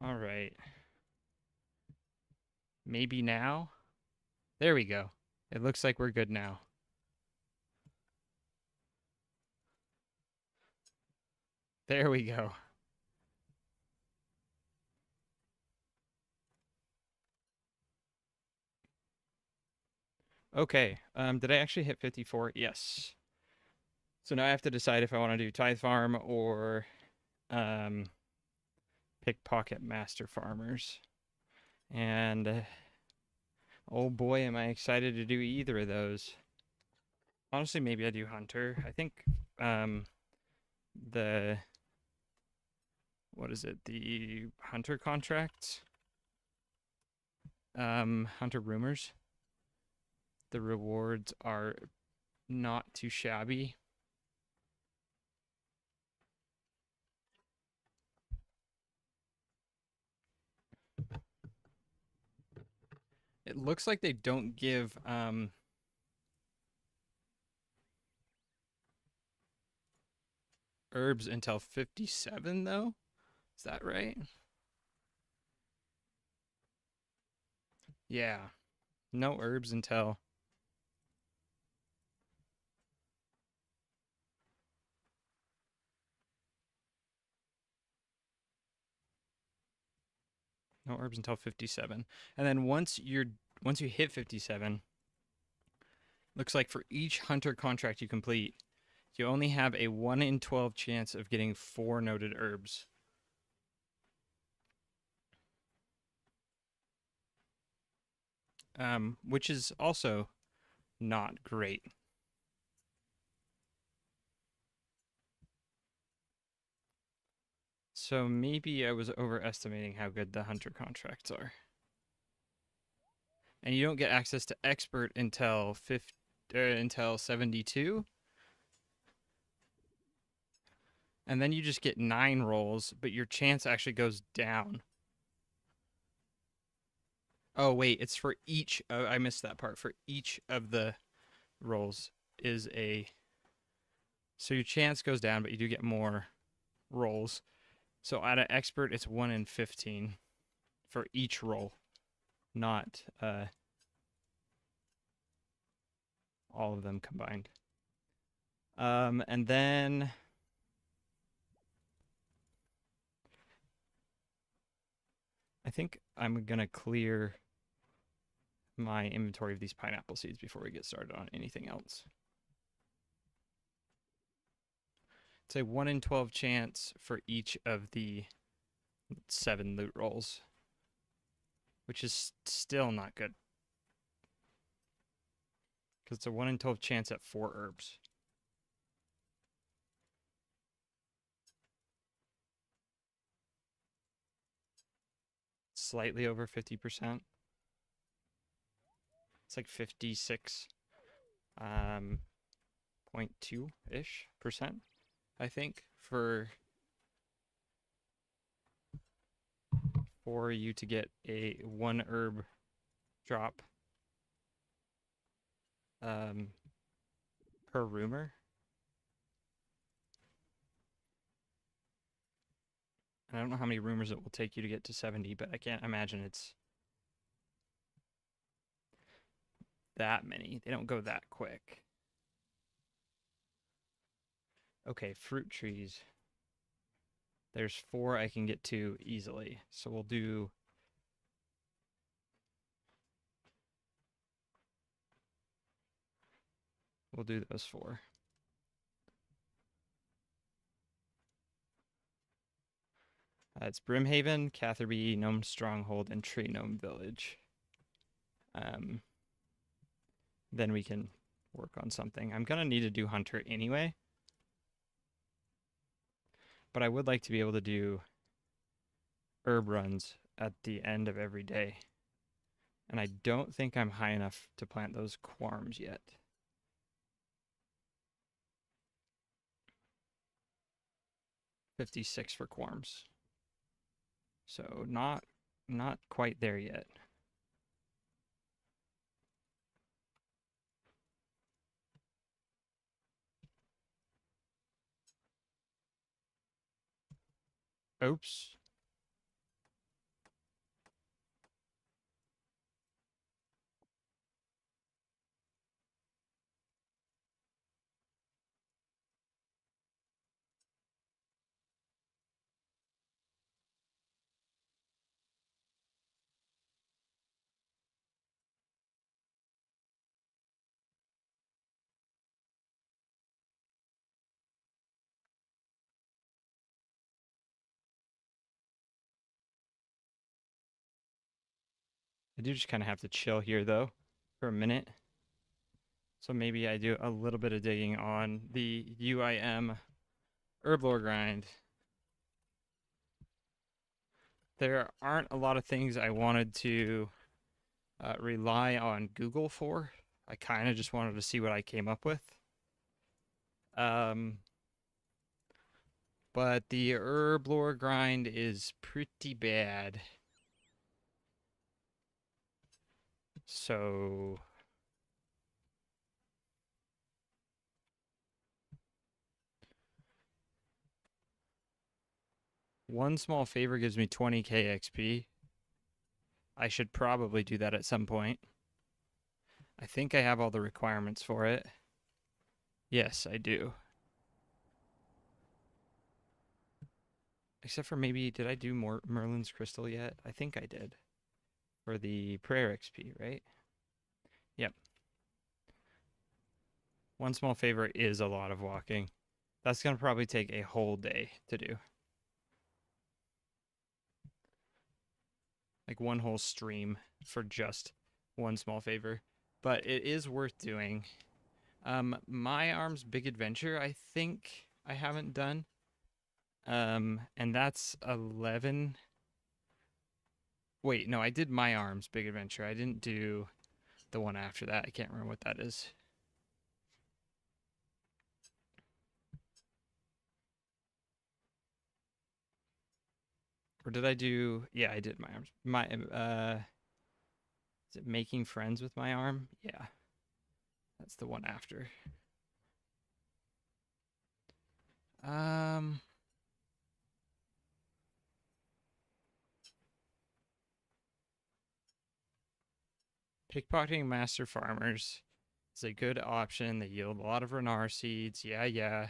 All right. Maybe now? There we go. It looks like we're good now. There we go. Okay. Did I actually hit 54? Yes. So now I have to decide if I want to do Tithe Farm or um, Pickpocket Master Farmers. And oh boy, am I excited to do either of those. Honestly, maybe I do Hunter. I think um, the what is it? The Hunter contracts, Hunter rumors. The rewards are not too shabby. It looks like they don't give herbs until 57 though. Is that right? Yeah. No herbs until no herbs until 57. And then once you hit 57, looks like for each hunter contract you complete, you only have a 1 in 12 chance of getting 4 noted herbs. Which is also not great. So maybe I was overestimating how good the hunter contracts are. And you don't get access to expert until until 72, and then you just get 9 rolls, but your chance actually goes down. Oh wait, it's for each. I missed that part. For each of the rolls is a so your chance goes down, but you do get more rolls. So at an expert, it's 1 in 15 for each roll, not all of them combined. And then I think I'm gonna clear my inventory of these pineapple seeds before we get started on anything else. It's a 1 in 12 chance for each of the 7 loot rolls, which is still not good. Because it's a 1 in 12 chance at 4 herbs. Slightly over 50%. It's like 56 0.2-ish percent, I think, for you to get a 1 herb drop per rumor. I don't know how many rumors it will take you to get to 70, but I can't imagine it's that many. They don't go that quick. Okay, fruit trees. There's 4 I can get to easily. So we'll do those 4. It's Brimhaven, Catherby, Gnome Stronghold, and Tree Gnome Village. Then we can work on something. I'm gonna need to do Hunter anyway, but I would like to be able to do herb runs at the end of every day. And I don't think I'm high enough to plant those quarms yet. 56 for quarms. So not quite there yet. Oops. I do just kind of have to chill here though for a minute. So maybe I do a little bit of digging on the UIM herb lore grind. There aren't a lot of things I wanted to rely on Google for. I kind of just wanted to see what I came up with. Um, but the herb lore grind is pretty bad. So one small favor gives me 20k XP. I should probably do that at some point. I think I have all the requirements for it. Yes, I do. Except for maybe, did I do more Merlin's Crystal yet? I think I did. For the prayer XP, right? Yep. One small favor is a lot of walking. That's going to probably take a whole day to do. Like one whole stream for just one small favor. But it is worth doing. My Arm's Big Adventure, I think I haven't done. And that's 11. Wait, no, I did My Arm's Big Adventure. I didn't do the one after that. I can't remember what that is. Or did I do? Yeah, I did My Arms. Is it Making Friends with My Arm? Yeah, that's the one after. Um, Pickpocketing Master Farmers is a good option. They yield a lot of Renar seeds. Yeah, yeah.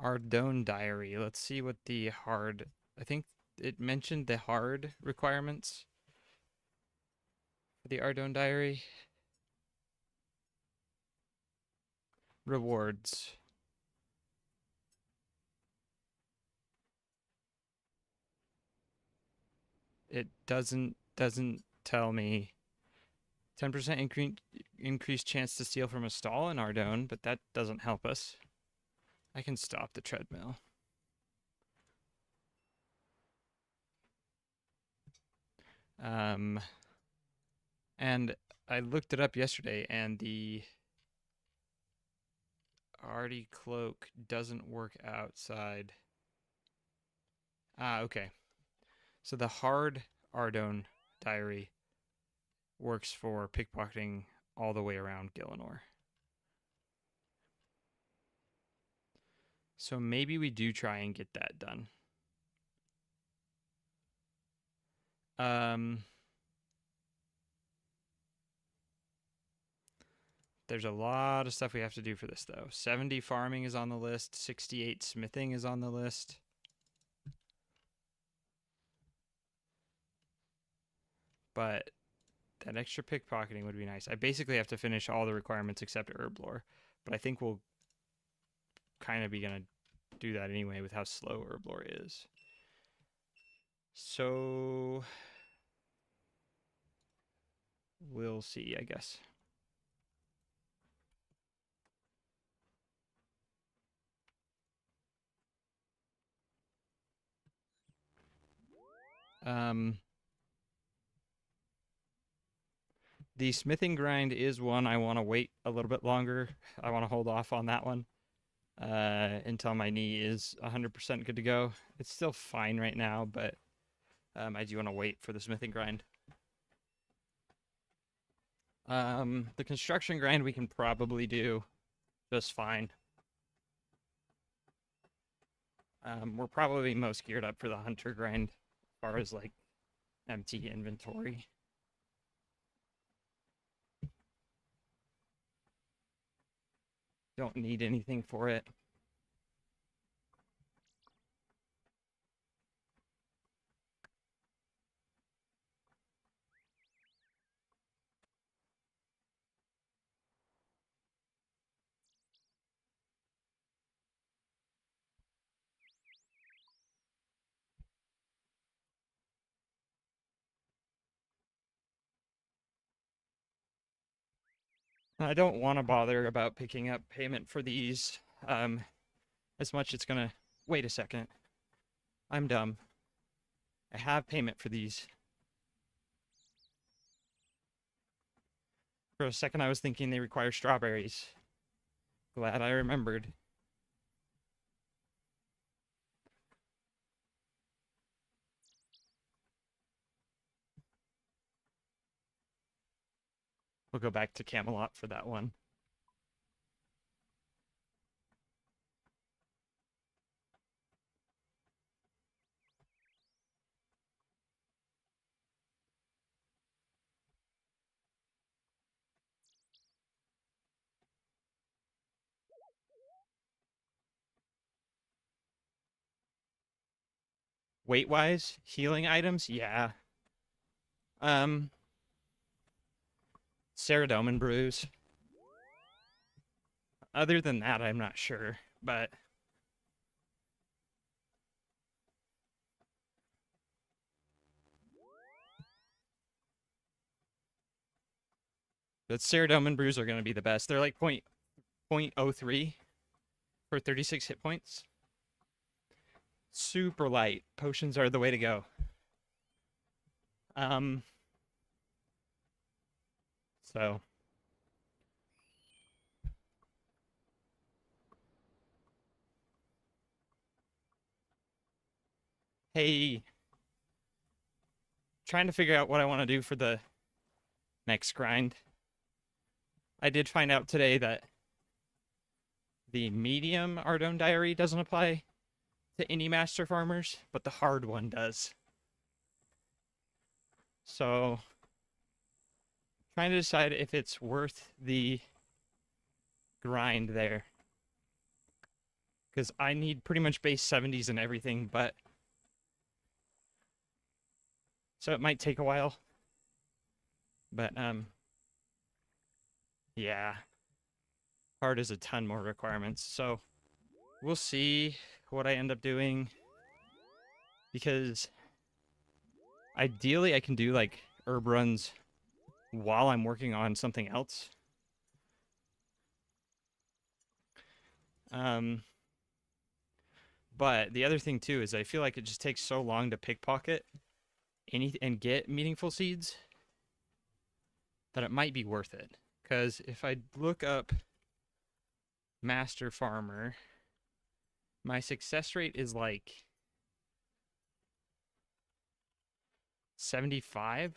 Ardone Diary. Let's see what the hard. I think it mentioned the hard requirements for the Ardone Diary. Rewards. It doesn't tell me. 10% increased chance to steal from a stall in Ardone, but that doesn't help us. I can stop the treadmill. And I looked it up yesterday, and the Artie cloak doesn't work outside. Ah, okay. So the hard Ardone diary works for pickpocketing all the way around Gillinor. So maybe we do try and get that done. There's a lot of stuff we have to do for this, though. 70 farming is on the list. 68 smithing is on the list. But that extra pickpocketing would be nice. I basically have to finish all the requirements except herb lore. But I think we'll kind of be going to do that anyway with how slow herb lore is. So we'll see, I guess. The smithing grind is one I want to wait a little bit longer. I want to hold off on that one until my knee is 100% good to go. It's still fine right now, but I do want to wait for the smithing grind. The construction grind we can probably do just fine. We're probably most geared up for the hunter grind as far as like empty inventory. Don't need anything for it. I don't want to bother about picking up payment for these as much. It's gonna... Wait a second. I'm dumb. I have payment for these. For a second I was thinking they require strawberries. Glad I remembered. We'll go back to Camelot for that one. Weight-wise, healing items, yeah. Ceradomin brews. Other than that, I'm not sure, but the Ceradomin brews are going to be the best. They're like 0.03 for 36 hit points. Super light. Potions are the way to go. So hey, trying to figure out what I want to do for the next grind. I did find out today that the medium Ardone Diary doesn't apply to any master farmers, but the hard one does. So trying to decide if it's worth the grind there. Because I need pretty much base 70s and everything, but so it might take a while. But yeah. Hard is a ton more requirements. So we'll see what I end up doing. Because ideally I can do like herb runs while I'm working on something else. But the other thing too is I feel like it just takes so long to pickpocket and get meaningful seeds that it might be worth it. Because if I look up Master Farmer, my success rate is like 75-ish,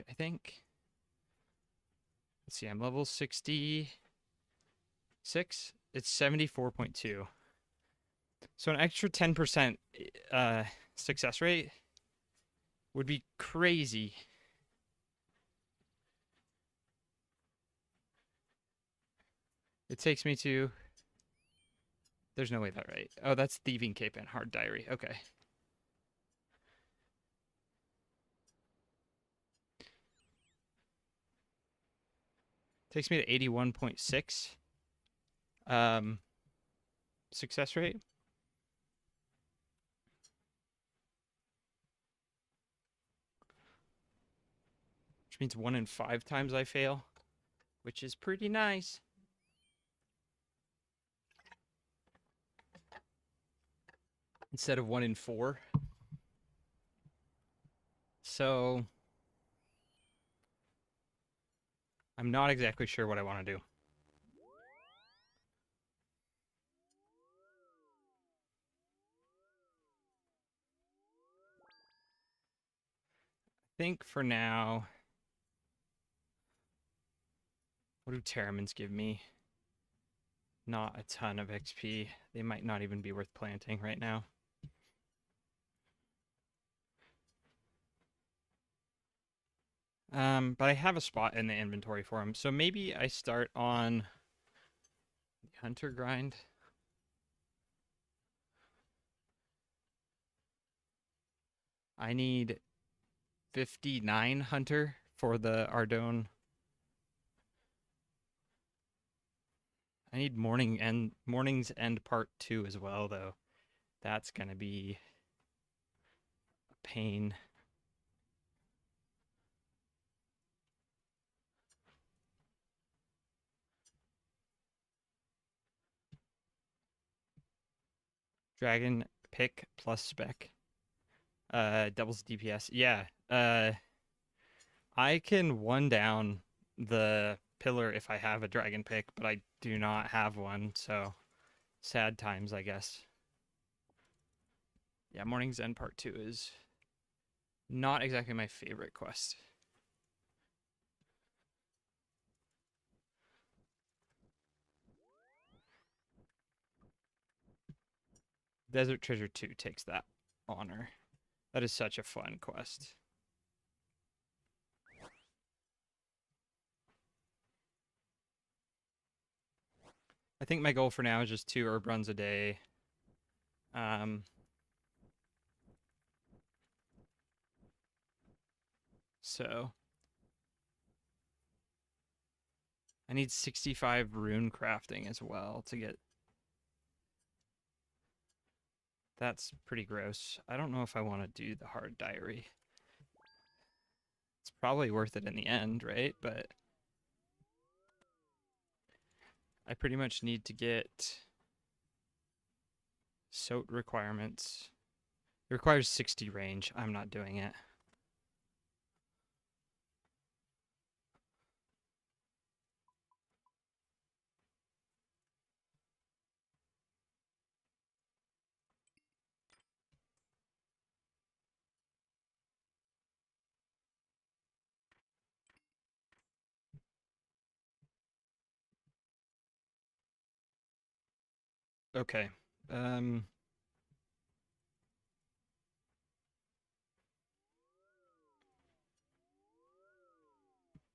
I think. Let's see, I'm level 66. It's 74.2. So an extra 10% success rate would be crazy. It takes me to... There's no way that's right. Oh, that's Thieving Cape and Hard Diary. Okay. Takes me to 81.6 success rate. Which means 1 in 5 times I fail, which is pretty nice. Instead of 1 in 4. So I'm not exactly sure what I want to do. I think for now, what do Terramins give me? Not a ton of XP. They might not even be worth planting right now. But I have a spot in the inventory for them. So maybe I start on the Hunter grind. I need 59 Hunter for the Ardone. I need Morning's End Part 2 as well, though. That's going to be a pain. Dragon pick plus spec. Doubles DPS. Yeah. I can one down the pillar if I have a dragon pick, but I do not have one, so sad times, I guess. Yeah, Morning's End Part 2 is not exactly my favorite quest. Desert Treasure 2 takes that honor. That is such a fun quest. I think my goal for now is just 2 herb runs a day. So I need 65 rune crafting as well to get. That's pretty gross. I don't know if I want to do the hard diary. It's probably worth it in the end, right? But I pretty much need to get SotE requirements. It requires 60 range. I'm not doing it. Okay.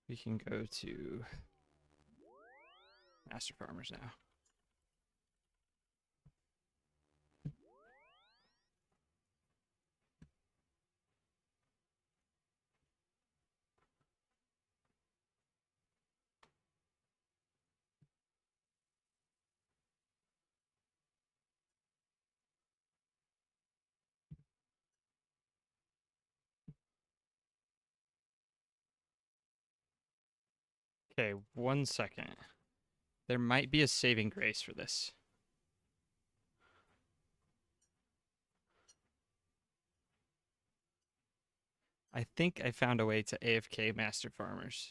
We can go to Master Farmers now. Okay, 1 second. There might be a saving grace for this. I think I found a way to AFK Master Farmers.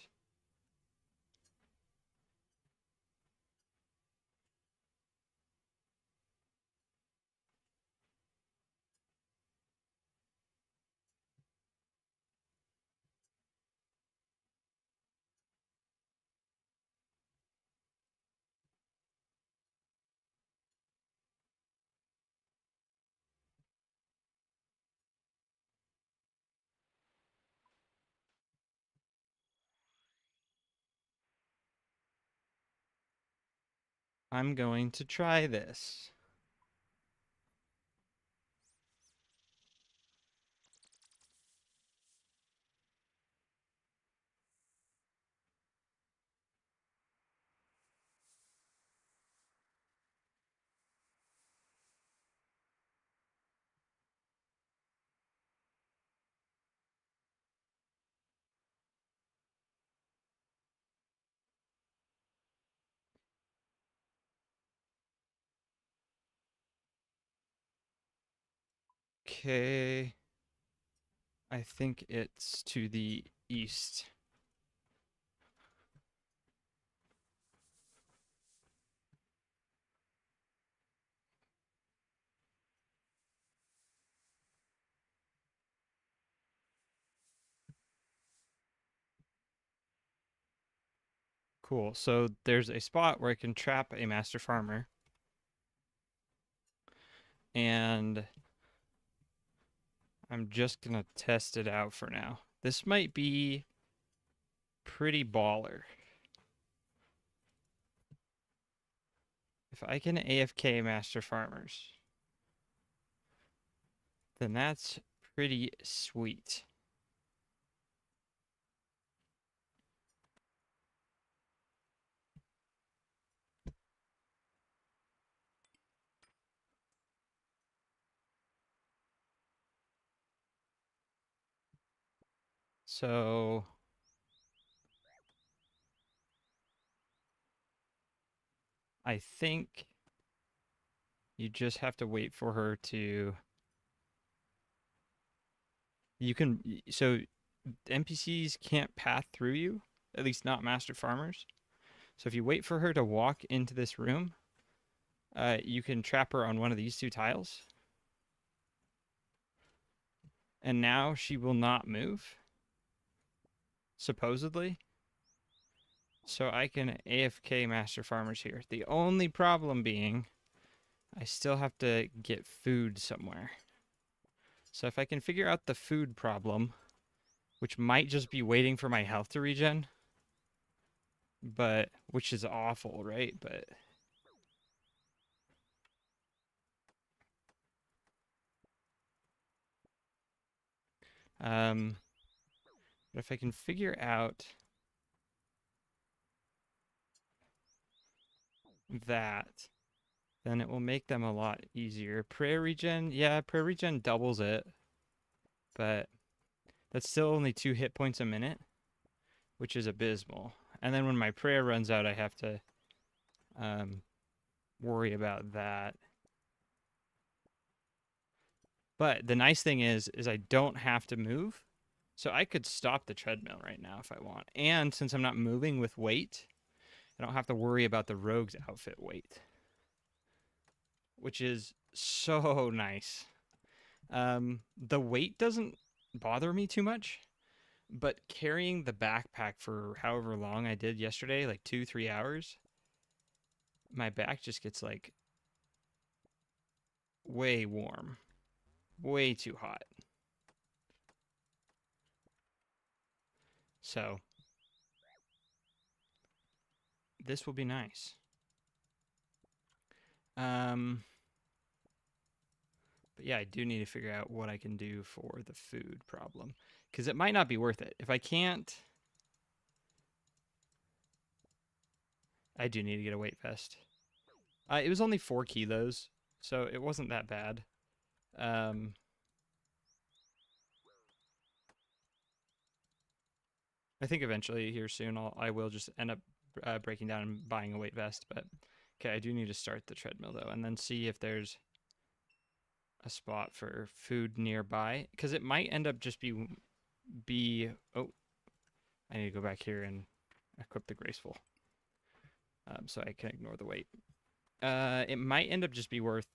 I'm going to try this. Okay. I think it's to the east. Cool. So there's a spot where I can trap a Master Farmer. And I'm just going to test it out for now. This might be pretty baller. If I can AFK Master Farmers, then that's pretty sweet. So I think You just have to wait for her to. You can. So NPCs can't path through you, at least not master farmers. So if you wait for her to walk into this room, you can trap her on one of these two tiles. And now she will not move, supposedly. So I can AFK master farmers here. The only problem being I still have to get food somewhere. So if I can figure out the food problem, which might just be waiting for my health to regen, but which is awful, right? But if I can figure out that, then it will make them a lot easier. Prayer regen, yeah, prayer regen doubles it, but that's still only 2 hit points a minute, which is abysmal. And then when my prayer runs out, I have to worry about that. But the nice thing is I don't have to move. So I could stop the treadmill right now if I want. And since I'm not moving with weight, I don't have to worry about the rogue's outfit weight, which is so nice. The weight doesn't bother me too much, but carrying the backpack for however long I did yesterday, like 2-3 hours, my back just gets like way warm, way too hot. So this will be nice. But yeah, I do need to figure out what I can do for the food problem, because it might not be worth it. If I can't, I do need to get a weight vest. It was only 4 kilos, so it wasn't that bad. I think eventually here soon I will just end up breaking down and buying a weight vest. But okay, I do need to start the treadmill though, and then see if there's a spot for food nearby, because it might end up just be. Oh, I need to go back here and equip the graceful, so I can ignore the weight. It might end up just be worth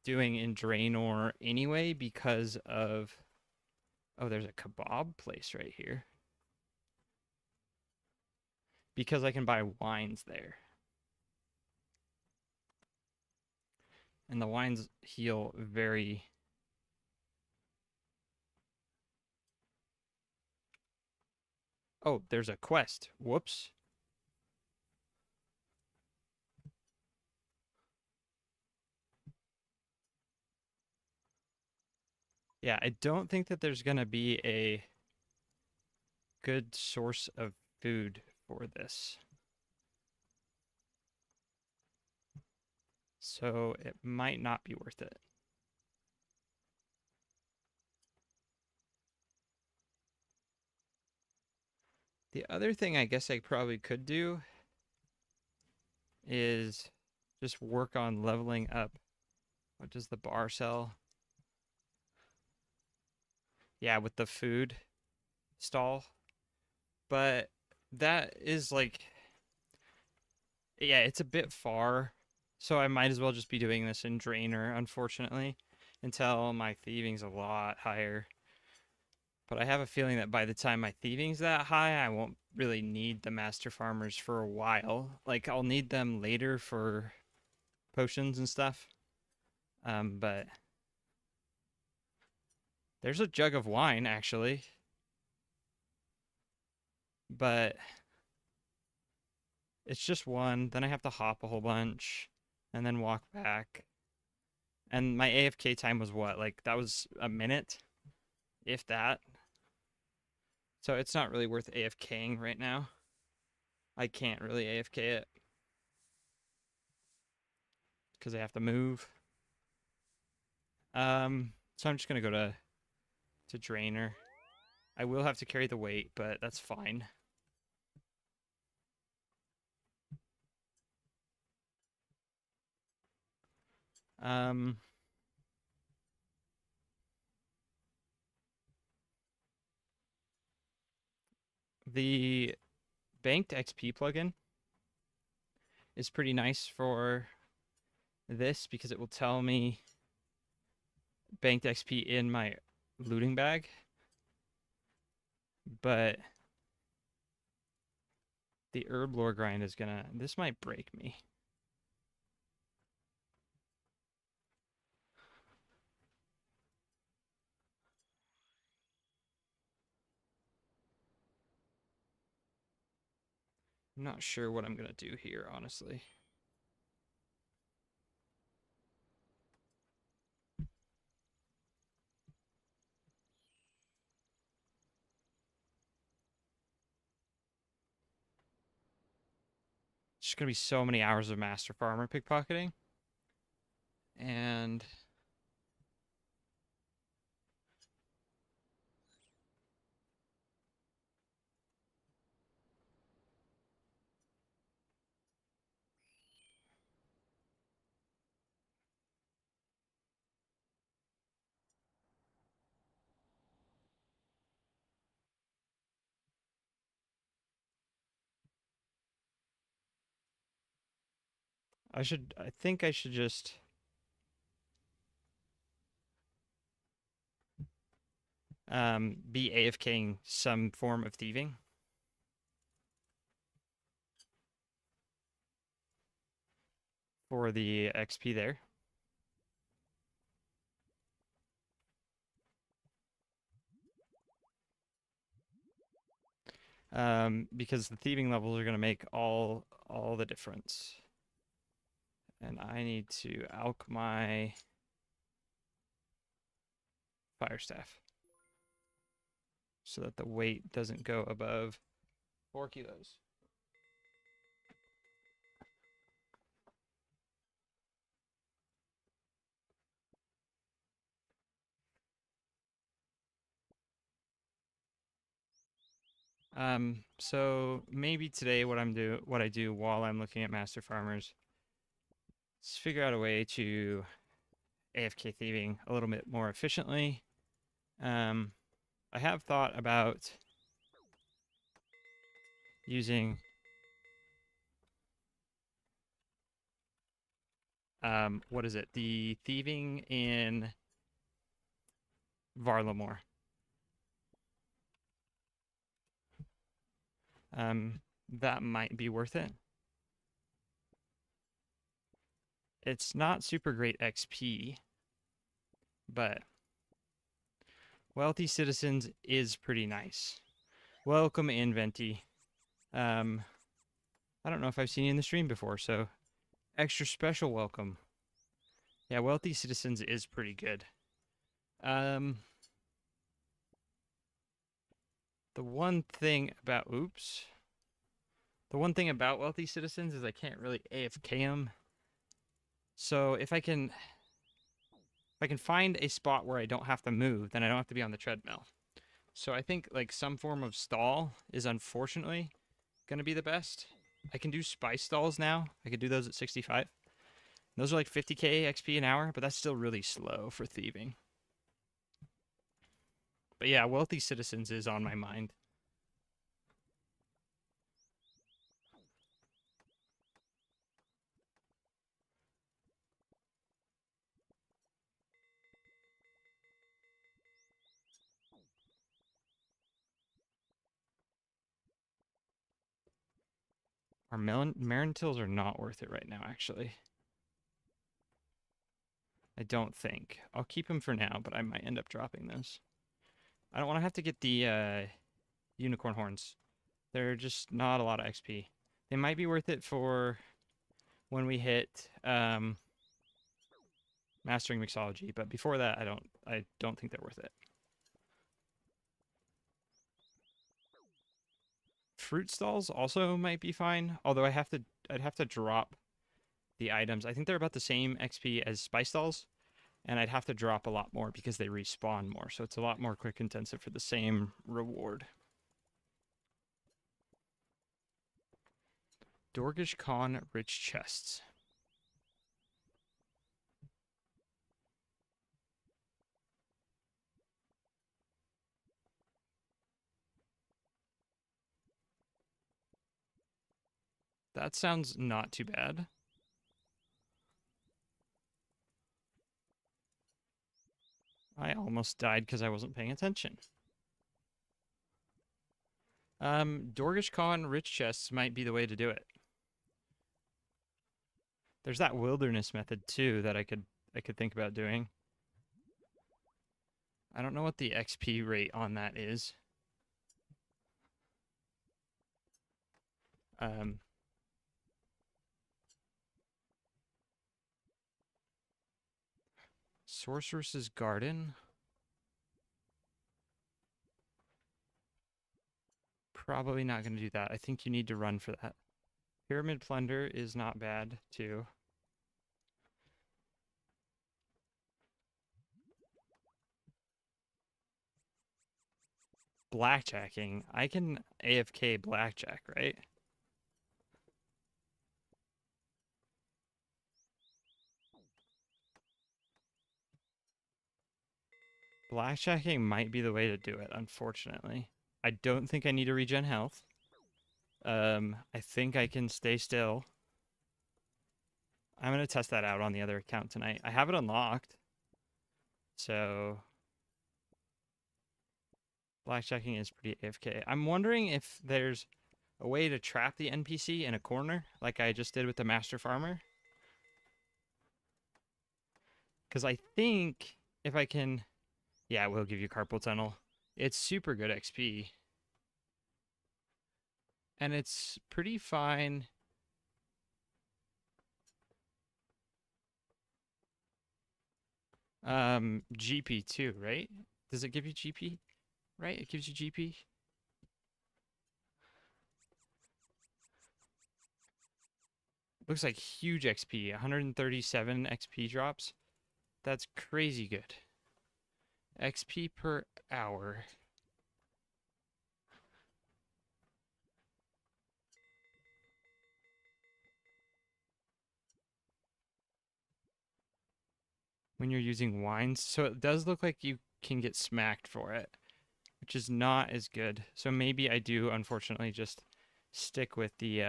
doing in Draenor anyway because of. Oh, there's a kebab place right here. Because I can buy wines there. And the wines heal very. Oh, there's a quest. Whoops. Yeah, I don't think that there's going to be a good source of food for this. So it might not be worth it. The other thing I guess I probably could do is just work on leveling up. What does the bar sell? Yeah, with the food stall. But that is like, yeah, it's a bit far. So I might as well just be doing this in Draenor, unfortunately, until my thieving's a lot higher. But I have a feeling that by the time my thieving's that high, I won't really need the master farmers for a while. Like, I'll need them later for potions and stuff. But there's a jug of wine, actually. But it's just one. Then I have to hop a whole bunch and then walk back. And my AFK time was what? Like, that was a minute, if that. So it's not really worth AFKing right now. I can't really AFK it because I have to move. So I'm just gonna go to Draenor. I will have to carry the weight, but that's fine. Um, the banked XP plugin is pretty nice for this because it will tell me banked XP in my looting bag, but the herb lore grind is gonna, this might break me. I'm not sure what I'm gonna do here, honestly. It's just gonna be so many hours of master farmer pickpocketing. And I think I should just be AFKing some form of thieving for the XP there. Because the thieving levels are going to make all the difference. And I need to alch my fire staff so that the weight doesn't go above 4 kilos. So maybe today what I do while I'm looking at master farmers is figure out a way to AFK thieving a little bit more efficiently. I have thought about using what is it? The thieving in Varlamore. That might be worth it. It's not super great XP, but Wealthy Citizens is pretty nice. Welcome in, Venti. I don't know if I've seen you in the stream before, so extra special welcome. Yeah, Wealthy Citizens is pretty good. The one thing about Wealthy Citizens is I can't really AFK them. So if I can find a spot where I don't have to move, then I don't have to be on the treadmill. So I think like some form of stall is unfortunately gonna be the best. I can do spice stalls now. I could do those at 65. Those are like 50k XP an hour, but that's still really slow for thieving. But yeah, Wealthy Citizens is on my mind. Our Marintils are not worth it right now, actually. I don't think. I'll keep them for now, but I might end up dropping those. I don't want to have to get the unicorn horns. They're just not a lot of XP. They might be worth it for when we hit mastering mixology, but before that, I don't think they're worth it. Fruit stalls also might be fine, although I'd have to drop the items. I think they're about the same XP as spice stalls, and I'd have to drop a lot more because they respawn more, so it's a lot more quick intensive for the same reward. Dorgish Khan rich chests. That sounds not too bad. I almost died because I wasn't paying attention. Dorgish Khan rich chests might be the way to do it. There's that wilderness method too that I could think about doing. I don't know what the XP rate on that is. Sorceress's Garden. Probably not going to do that. I think you need to run for that. Pyramid Plunder is not bad too. Blackjacking. I can AFK blackjack, right? Blackjacking might be the way to do it, unfortunately. I don't think I need to regen health. I think I can stay still. I'm going to test that out on the other account tonight. I have it unlocked. So blackjacking is pretty AFK. I'm wondering if there's a way to trap the NPC in a corner like I just did with the Master Farmer. Because I think if I can... Yeah, it will give you Carpal Tunnel. It's super good XP. And it's pretty fine. GP too, right? Does it give you GP? Right? It gives you GP. Looks like huge XP. 137 XP drops. That's crazy good. XP per hour. When you're using wines. So it does look like you can get smacked for it, which is not as good. So maybe I do, unfortunately, just stick with the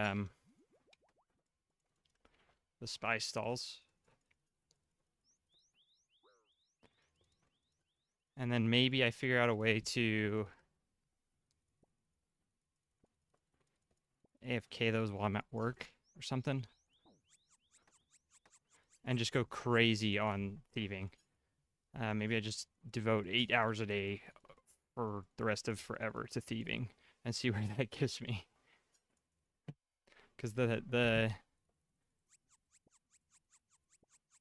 spy stalls. And then maybe I figure out a way to AFK those while I'm at work or something. And just go crazy on thieving. Maybe I just devote 8 hours a day for the rest of forever to thieving and see where that gives me. Because the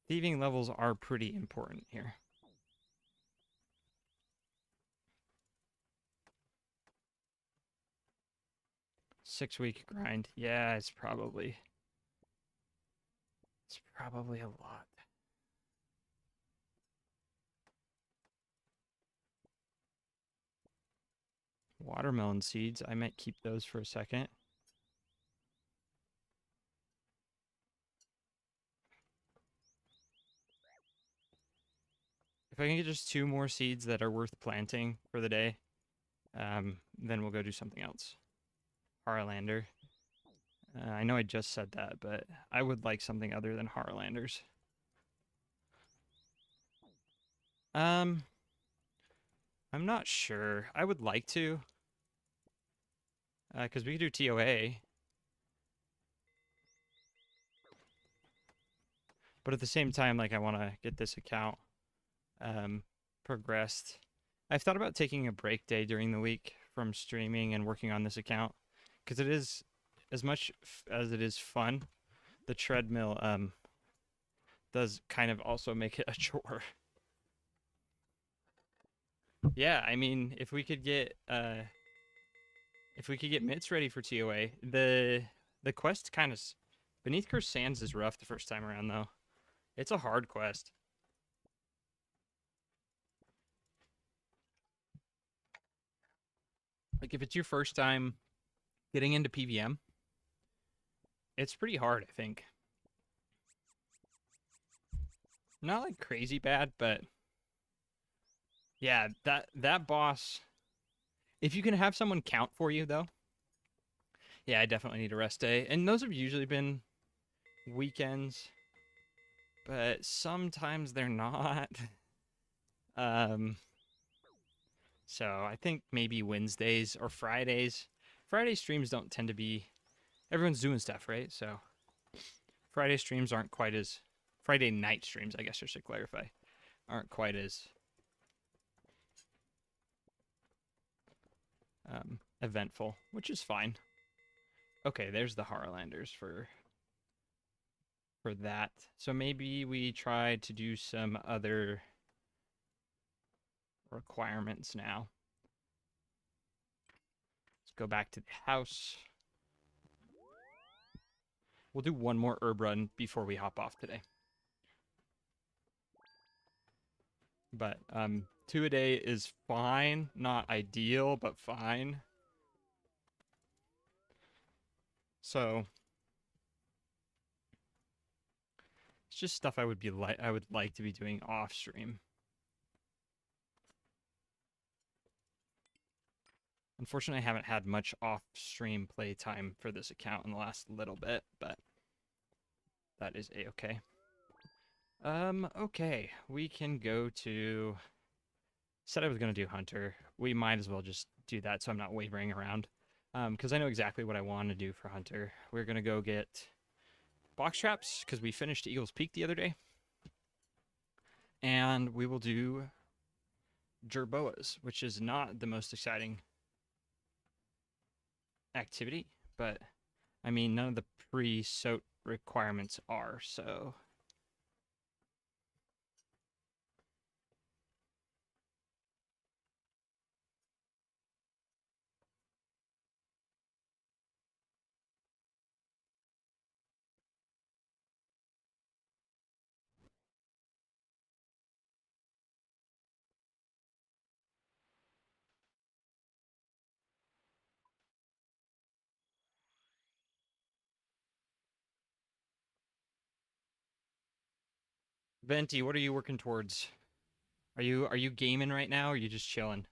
thieving levels are pretty important here. Six-week grind. Yeah, it's probably a lot. Watermelon seeds. I might keep those for a second. If I can get just 2 more seeds that are worth planting for the day, then we'll go do something else. Harlander. I know I just said that, but I would like something other than Harlanders. I'm not sure. I would like to. Because we could do TOA. But at the same time, like, I want to get this account progressed. I've thought about taking a break day during the week from streaming and working on this account. Because it is, as much as it is fun, the treadmill does kind of also make it a chore. Yeah, I mean, if we could get mitts ready for TOA, the quest kind of Beneath Cursed Sands is rough the first time around though. It's a hard quest. Like if it's your first time getting into PVM, it's pretty hard, I think. Not like crazy bad, but yeah, that boss, if you can have someone count for you though, Yeah, I definitely need a rest day. And those have usually been weekends, but sometimes they're not. Um, so I think maybe Wednesdays or Fridays. Friday streams don't tend to be, everyone's doing stuff, right? So Friday streams aren't quite as, Friday night streams, I guess I should clarify, aren't quite as eventful, which is fine. Okay, there's the Harlanders for that. So maybe we try to do some other requirements now. Let's go back to the house. We'll do one more herb run before we hop off today. But 2 a day is fine. Not ideal, but fine. So it's just stuff I would like to be doing off stream. Unfortunately, I haven't had much off-stream playtime for this account in the last little bit, but that is a-okay. Okay, we can go to... Said I was going to do Hunter. We might as well just do that so I'm not wavering around. Because I know exactly what I want to do for Hunter. We're going to go get box traps, because we finished Eagle's Peak the other day. And we will do jerboas, which is not the most exciting activity, but I mean, none of the pre-SotE requirements are, so... Venti, what are you working towards? Are you gaming right now, or are you just chilling?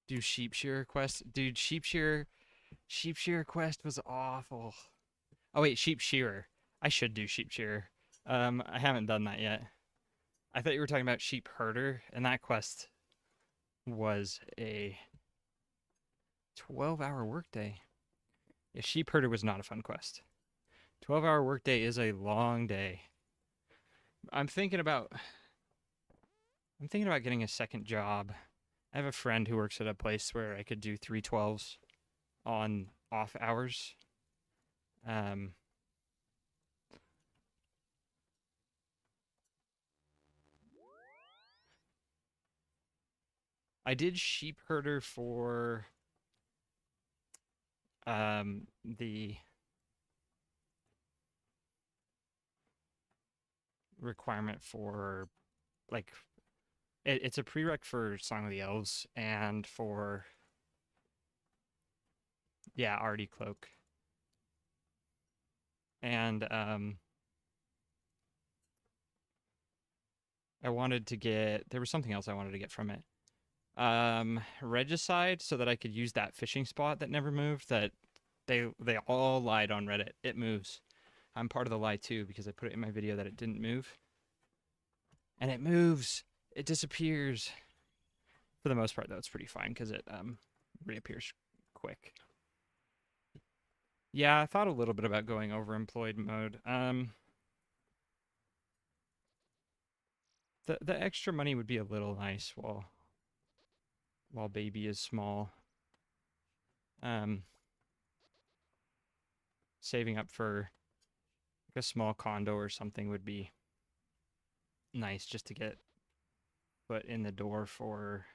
Do sheep shearer quest? Dude, sheep shearer quest was awful. Oh wait, sheep shearer. I should do sheep shearer. I haven't done that yet. I thought you were talking about sheep herder, and that quest was a 12-hour workday. Yeah, sheep herder was not a fun quest. 12-hour workday is a long day. I'm thinking about getting a second job. I have a friend who works at a place where I could do 312s on off hours. I did sheep herder for the requirement for, like, it's a prereq for Song of the Elves and for, yeah, Artie Cloak. And I wanted to get, there was something else I wanted to get from it. Regicide, so that I could use that fishing spot that never moved, that they all lied on Reddit. It moves. I'm part of the lie too, because I put it in my video that it didn't move. And it moves. It disappears. For the most part, though, it's pretty fine because it reappears quick. Yeah, I thought a little bit about going overemployed mode. The extra money would be a little nice while baby is small. Saving up for like a small condo or something would be nice, just to get foot in the door for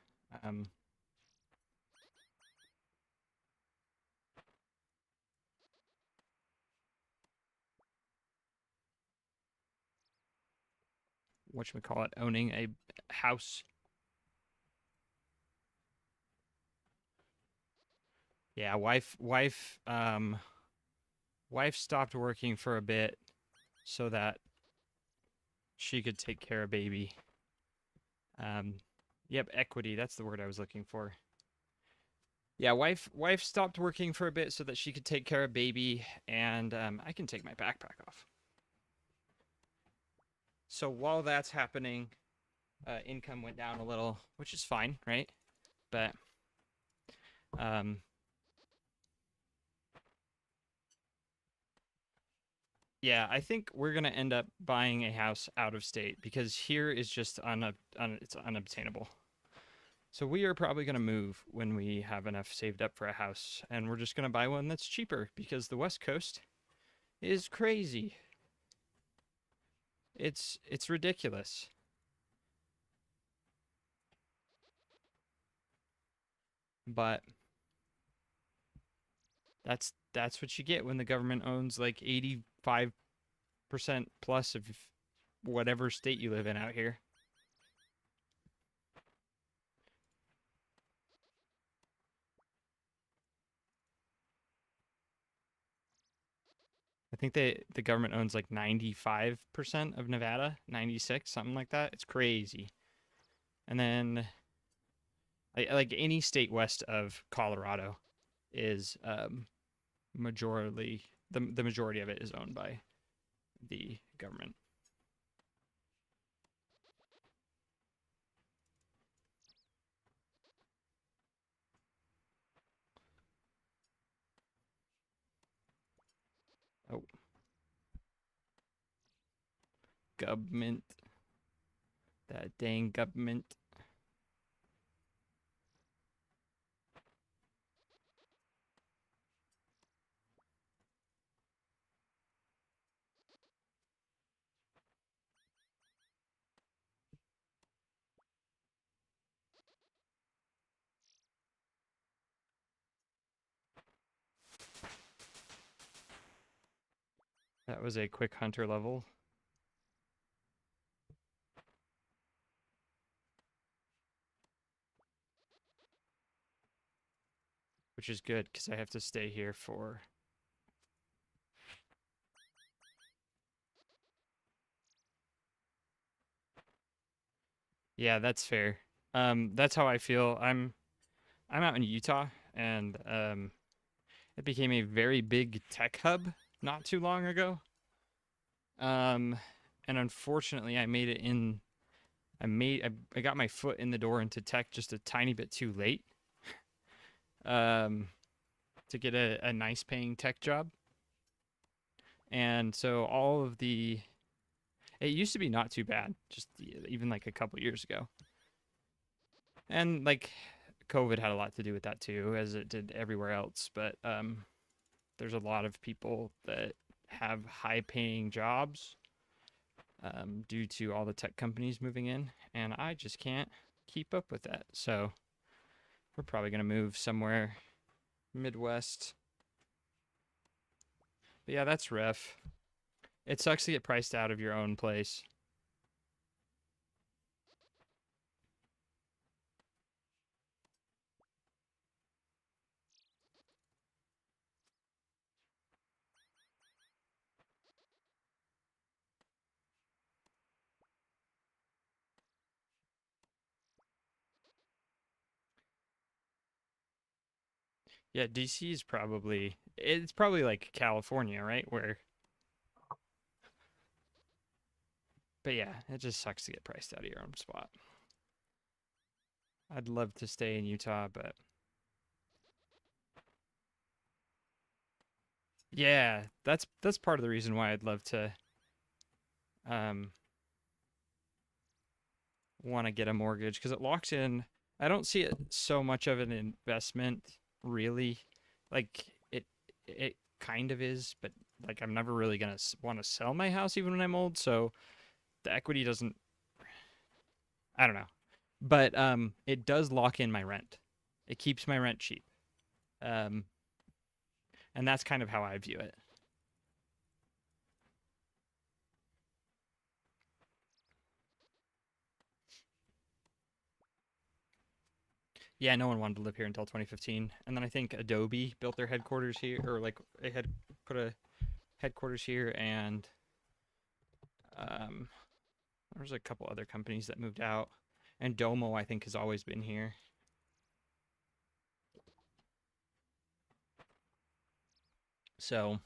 whatchamacallit, owning a house. Yeah, wife stopped working for a bit so that she could take care of baby. Yep, equity. That's the word I was looking for. Yeah, wife stopped working for a bit so that she could take care of baby, and I can take my backpack off. So while that's happening, income went down a little, which is fine, right? But yeah, I think we're gonna end up buying a house out of state because here is just it's unobtainable. So we are probably gonna move when we have enough saved up for a house, and we're just gonna buy one that's cheaper because the West Coast is crazy. It's ridiculous. But that's what you get when the government owns like 85% plus of whatever state you live in out here. I think the government owns like 95% of Nevada, 96, something like that. It's crazy. And then like any state west of Colorado is majorly the majority of it is owned by the government. Oh, government. That dang government. That was a quick hunter level. Which is good because I have to stay here for. Yeah, that's fair. That's how I feel. I'm out in Utah, and it became a very big tech hub not too long ago. And unfortunately, I made it in. I got my foot in the door into tech just a tiny bit too late. To get a nice paying tech job. And so all of the it used to be not too bad, just even like a couple years ago. And like COVID had a lot to do with that too, as it did everywhere else. But there's a lot of people that have high paying jobs due to all the tech companies moving in, and I just can't keep up with that. So we're probably going to move somewhere Midwest. But yeah, that's rough. It sucks to get priced out of your own place. Yeah, DC is probably it's probably like California, right? Where but yeah, it just sucks to get priced out of your own spot. I'd love to stay in Utah, but yeah, that's part of the reason why I'd love to um want to get a mortgage because it locks in. I don't see it so much of an investment really. Like it kind of is, but like I'm never really going to want to sell my house even when I'm old, so the equity doesn't I don't know. But it does lock in my rent. It keeps my rent cheap. Um and that's kind of how I view it. Yeah, no one wanted to live here until 2015, and then I think Adobe built their headquarters here, or like they had put a headquarters here, and um, There's a couple other companies that moved out. And Domo, I think, has always been here. So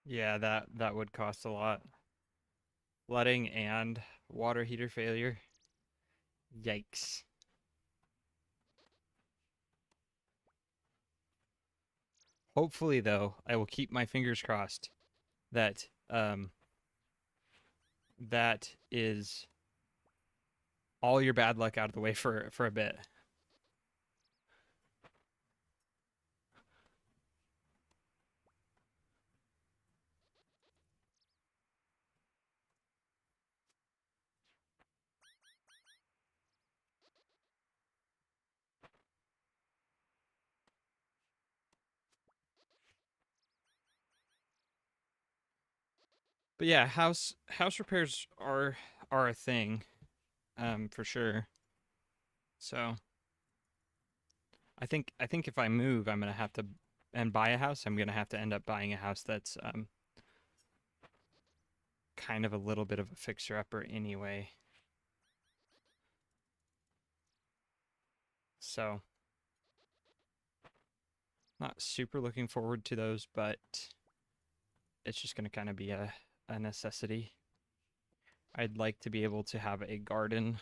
yeah, that would cost a lot. Flooding and water heater failure. Yikes. Hopefully, though, I will keep my fingers crossed that that is all your bad luck out of the way for a bit. But yeah, house repairs are a thing, for sure. So I think if I move, I'm gonna have to and buy a house. I'm gonna have to end up buying a house that's kind of a little bit of a fixer upper anyway. So not super looking forward to those, but it's just gonna kind of be a necessity. I'd like to be able to have a garden.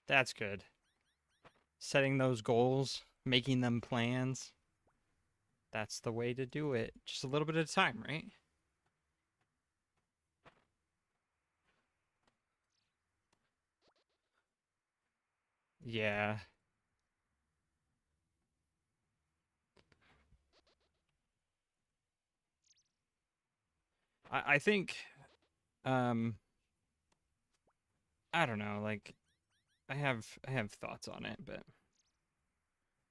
That's good. Setting those goals, making them plans. That's the way to do it. Just a little bit at a time, right? Yeah. I think um I don't know, like I have thoughts on it, but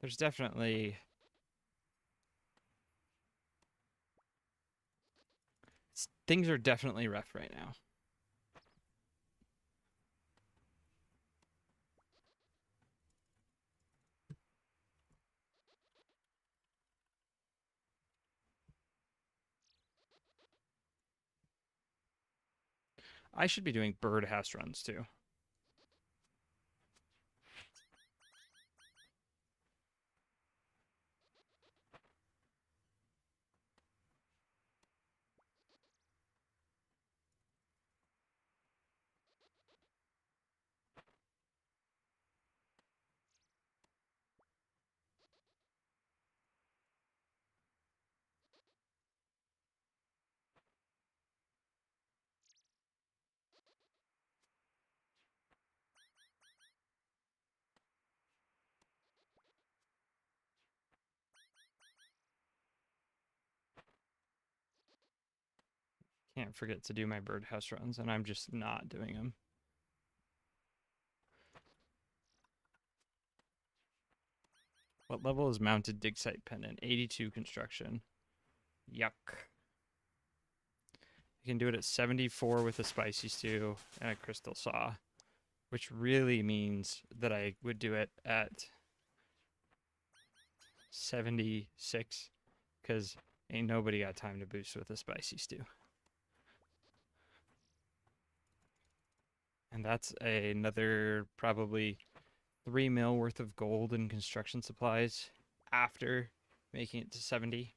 there's definitely things are definitely rough right now. I should be doing birdhouse runs too. Can't forget to do my birdhouse runs, and I'm just not doing them. What level is mounted dig site pendant? 82 construction. Yuck. You can do it at 74 with a spicy stew and a crystal saw, which really means that I would do it at 76 because ain't nobody got time to boost with a spicy stew. And that's another probably 3 mil worth of gold and construction supplies after making it to 70.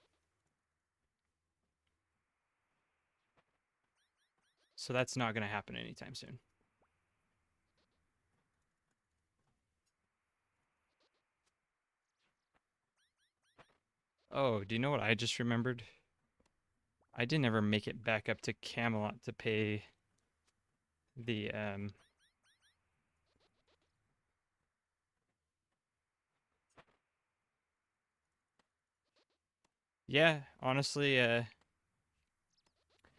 So that's not going to happen anytime soon. Oh, do you know what I just remembered? I didn't ever make it back up to Camelot to pay the Yeah, honestly,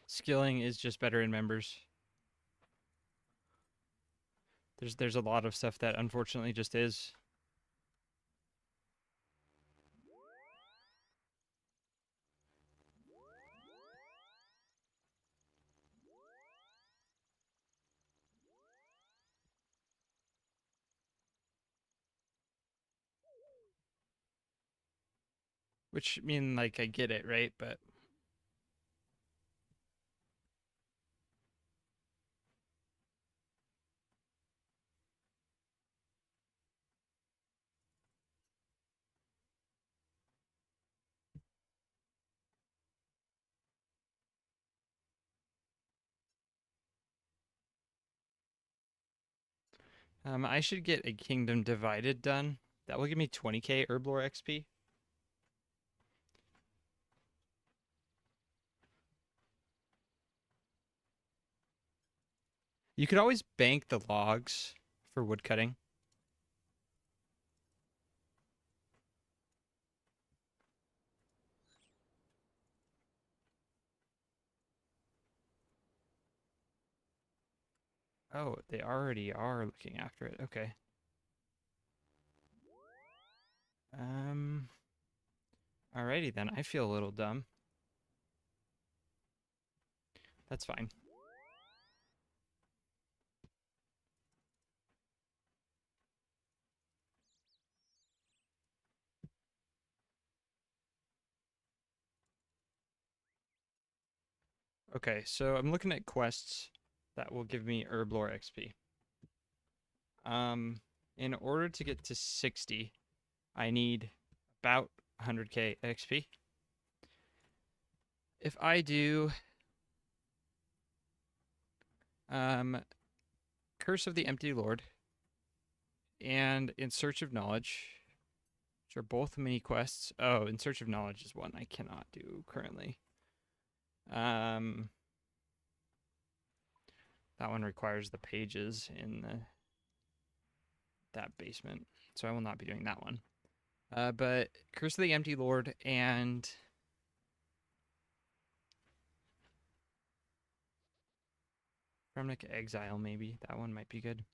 skilling is just better in members. There's a lot of stuff that unfortunately just is. Which mean like I get it, right? But I should get a Kingdom Divided done. That will give me 20k Herblore XP. You could always bank the logs for woodcutting. Oh, they already are looking after it. Okay. Um, Alrighty then. I feel a little dumb. That's fine. Okay, so I'm looking at quests that will give me Herblore XP. Um, in order to get to 60, I need about 100k XP. If I do um, Curse of the Empty Lord and In Search of Knowledge, which are both mini quests. Oh, In Search of Knowledge is one I cannot do currently. Um, that one requires the pages in that basement, so I will not be doing that one. But Curse of the Empty Lord and Remnick Exile, maybe. That one might be good.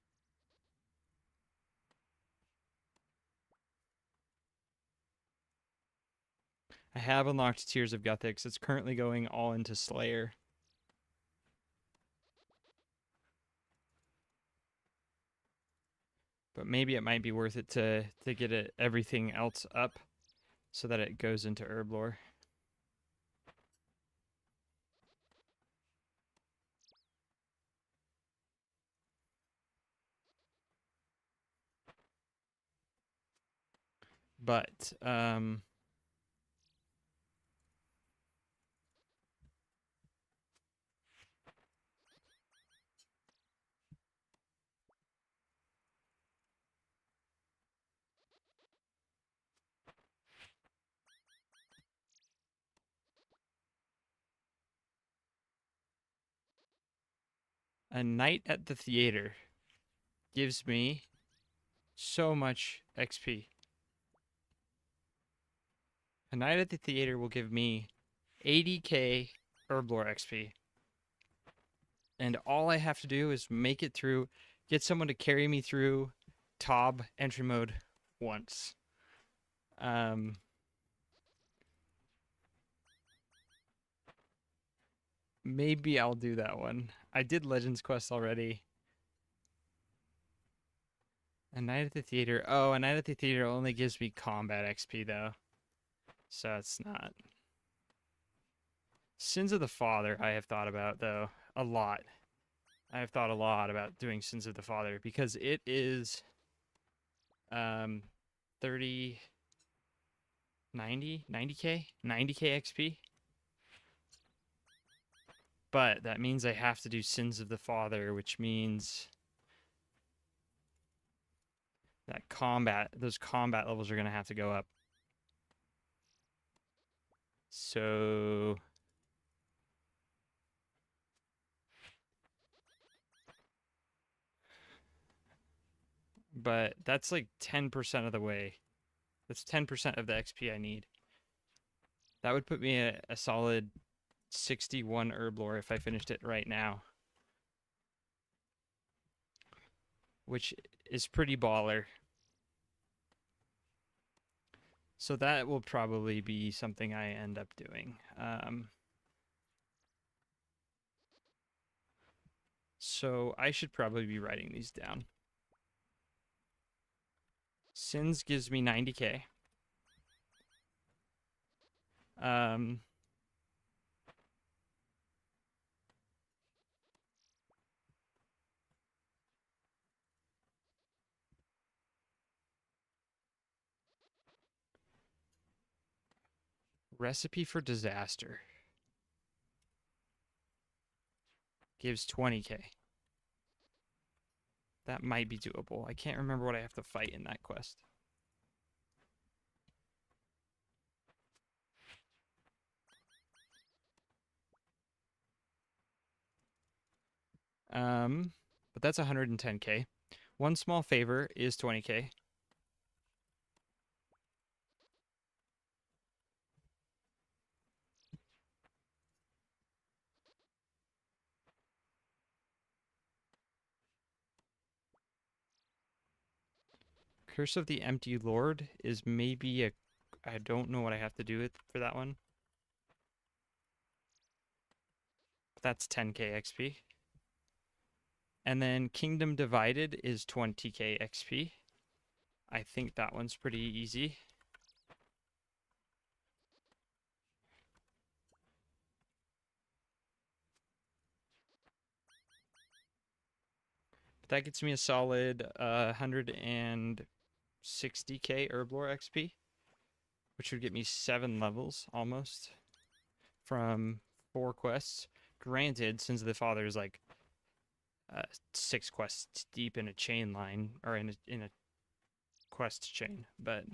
I have unlocked Tears of Guthix. It's currently going all into Slayer. But maybe it might be worth it to get it, everything else up so that it goes into Herblore. But a night at the theater gives me so much XP. A night at the theater will give me 80k Herblore XP. And all I have to do is make it through, get someone to carry me through Tob entry mode once. Um, Maybe I'll do that one. I did Legends Quest already. A Night at the Theater. Oh, A Night at the Theater only gives me combat XP though. So it's not. Sins of the Father I have thought about though a lot. I have thought a lot about doing Sins of the Father because it is 30 90k 90k XP. But that means I have to do Sins of the Father, which means that those combat levels are going to have to go up. So but that's like 10% of the way. That's 10% of the XP I need. That would put me at a solid 61 herb lore if I finished it right now, which is pretty baller. So that will probably be something I end up doing. So I should probably be writing these down. Sins gives me 90k. Recipe for disaster gives 20k. That might be doable. I can't remember what I have to fight in that quest. But that's 110k. One small favor is 20k. Curse of the Empty Lord is maybe a... I don't know what I have to do for that one. That's 10k XP. And then Kingdom Divided is 20k XP. I think that one's pretty easy. But that gets me a solid 160k Herblore XP, which would get me 7 levels almost from 4 quests. Granted, Sins of the Father is like 6 quests deep in a chain line, or in a quest chain, but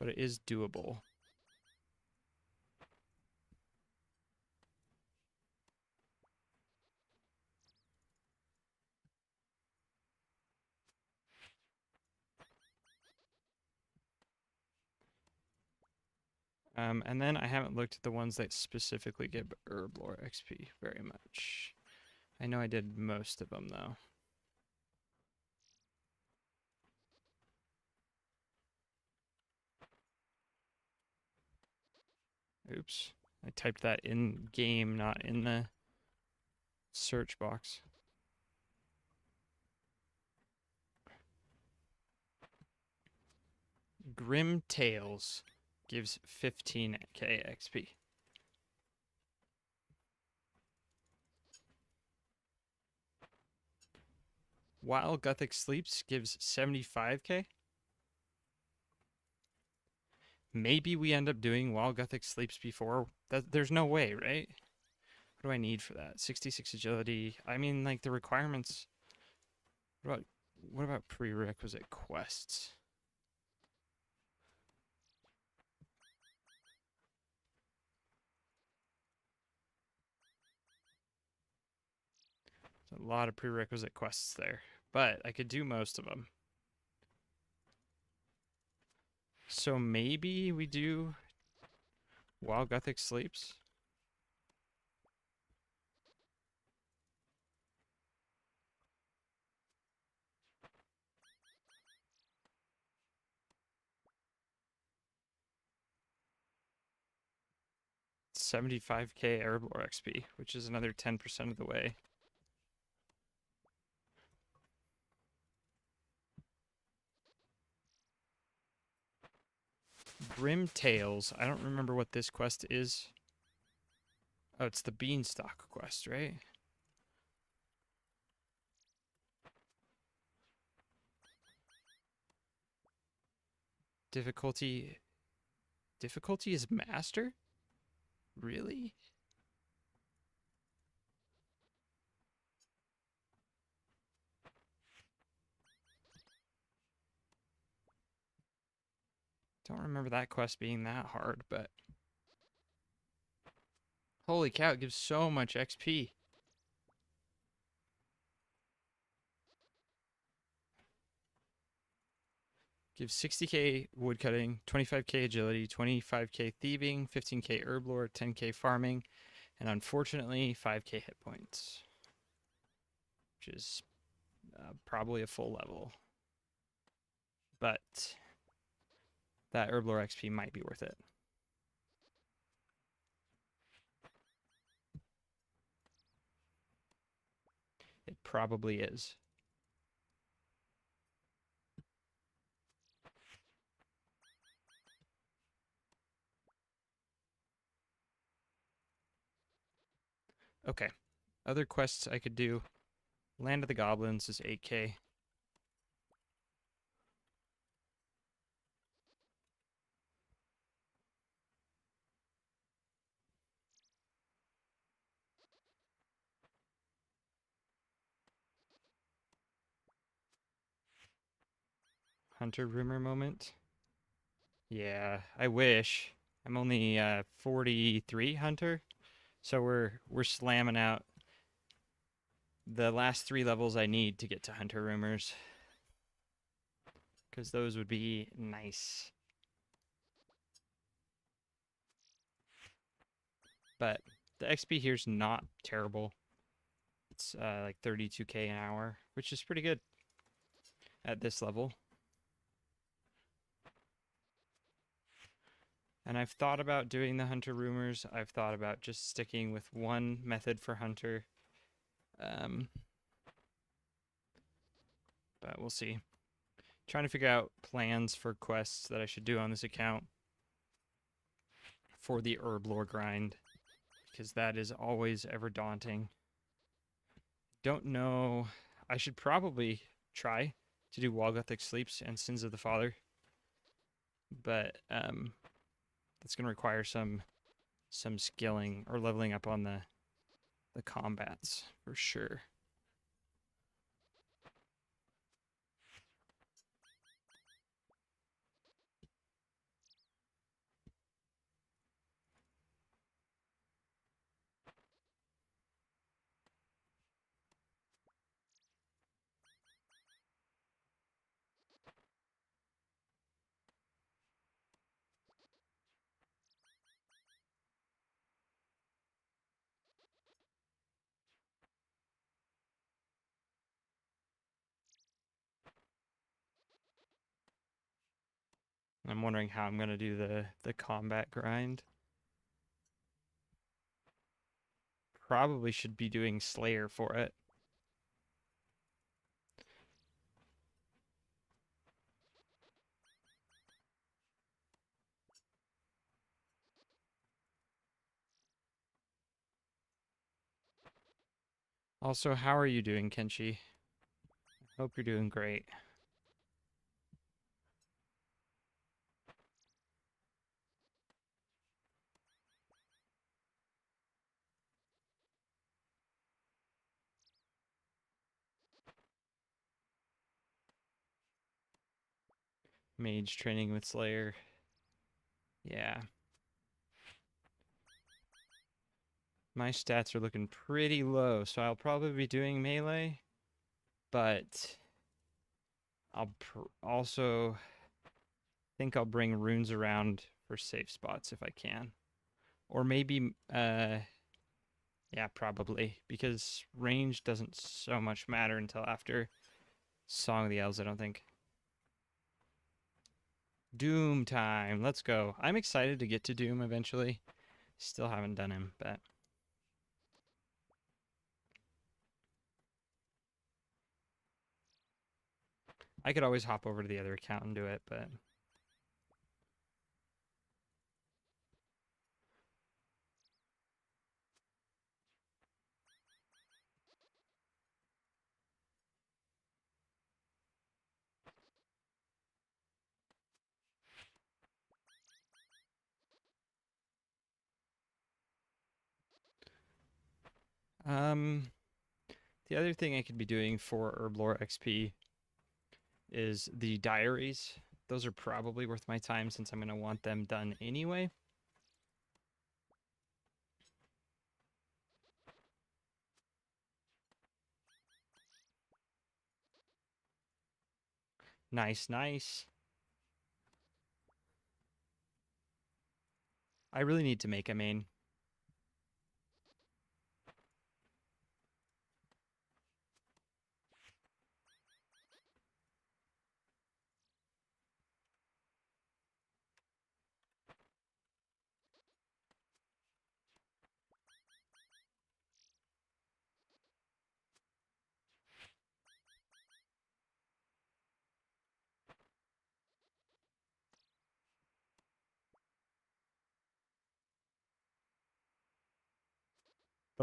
it is doable. And then I haven't looked at the ones that specifically give Herblore XP very much. I know I did most of them, though. Oops. I typed that in game, not in the search box. Grim Tales gives 15k XP. While Gothic Sleeps gives 75k. Maybe we end up doing While Gothic Sleeps before. There's no way, right? What do I need for that? 66 agility. I mean, like the requirements. What about prerequisite quests? There's a lot of prerequisite quests there, but I could do most of them. So maybe we do While Gothic Sleeps. $75k Herblore XP, which is another 10% of the way. Grim Tales. I don't remember what this quest is. Oh, it's the Beanstalk quest, right? Difficulty is Master? Really? Don't remember that quest being that hard, but... Holy cow, it gives so much XP. Gives 60k woodcutting, 25k agility, 25k thieving, 15k herb lore, 10k farming, and unfortunately 5k hit points, which is probably a full level. But that herb lore XP might be worth it. It probably is. Okay. Other quests I could do. Land of the Goblins is 8k. Hunter rumor moment. Yeah, I wish. I'm only 43 hunter, so we're slamming out the last 3 levels I need to get to hunter rumors, because those would be nice. But the XP here's not terrible. It's like 32k an hour, which is pretty good at this level. And I've thought about doing the hunter rumors. I've thought about just sticking with one method for hunter. But we'll see. Trying to figure out plans for quests that I should do on this account for the herb lore grind, because that is always ever daunting. Don't know. I should probably try to do Walgothic Sleeps and Sins of the Father, but that's going to require some skilling or leveling up on the combats for sure. I'm wondering how I'm going to do the combat grind. Probably should be doing Slayer for it. Also, how are you doing, Kenshi? Hope you're doing great. Mage training with Slayer. Yeah. My stats are looking pretty low, so I'll probably be doing melee, but I'll also think I'll bring runes around for safe spots if I can. Or maybe, yeah, probably, because range doesn't so much matter until after Song of the Elves, I don't think. Doom time, let's go. I'm excited to get to Doom eventually. Still haven't done him, but I could always hop over to the other account and do it, but the other thing I could be doing for Herblore XP is the diaries. Those are probably worth my time since I'm going to want them done anyway. Nice, nice. I really need to make a main.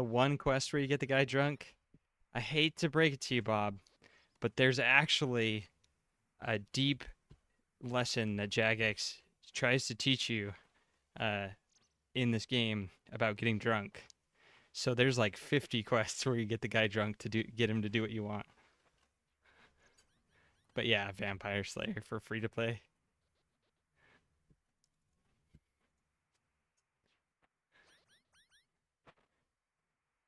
The one quest where you get the guy drunk. I hate to break it to you, Bob, but there's actually a deep lesson that Jagex tries to teach you uh, in this game about getting drunk. So there's like 50 quests where you get the guy drunk to get him to do what you want. But yeah, Vampire Slayer for free to play.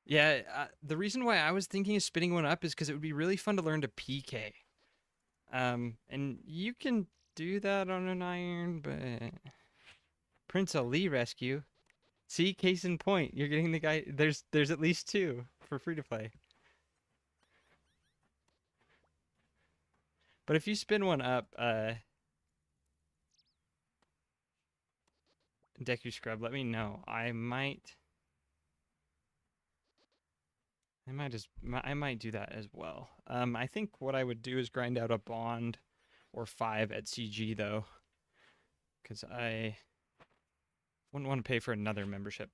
Yeah, the reason why I was thinking of spinning one up is because it would be really fun to learn to PK. And you can do that on an iron, but Prince Ali rescue. See, case in point, you're getting the guy. There's at least two for free to play. But if you spin one up, Deku Scrub, let me know. I might do that as well. I think what I would do is grind out a bond or 5 at CG though, because I wouldn't want to pay for another membership.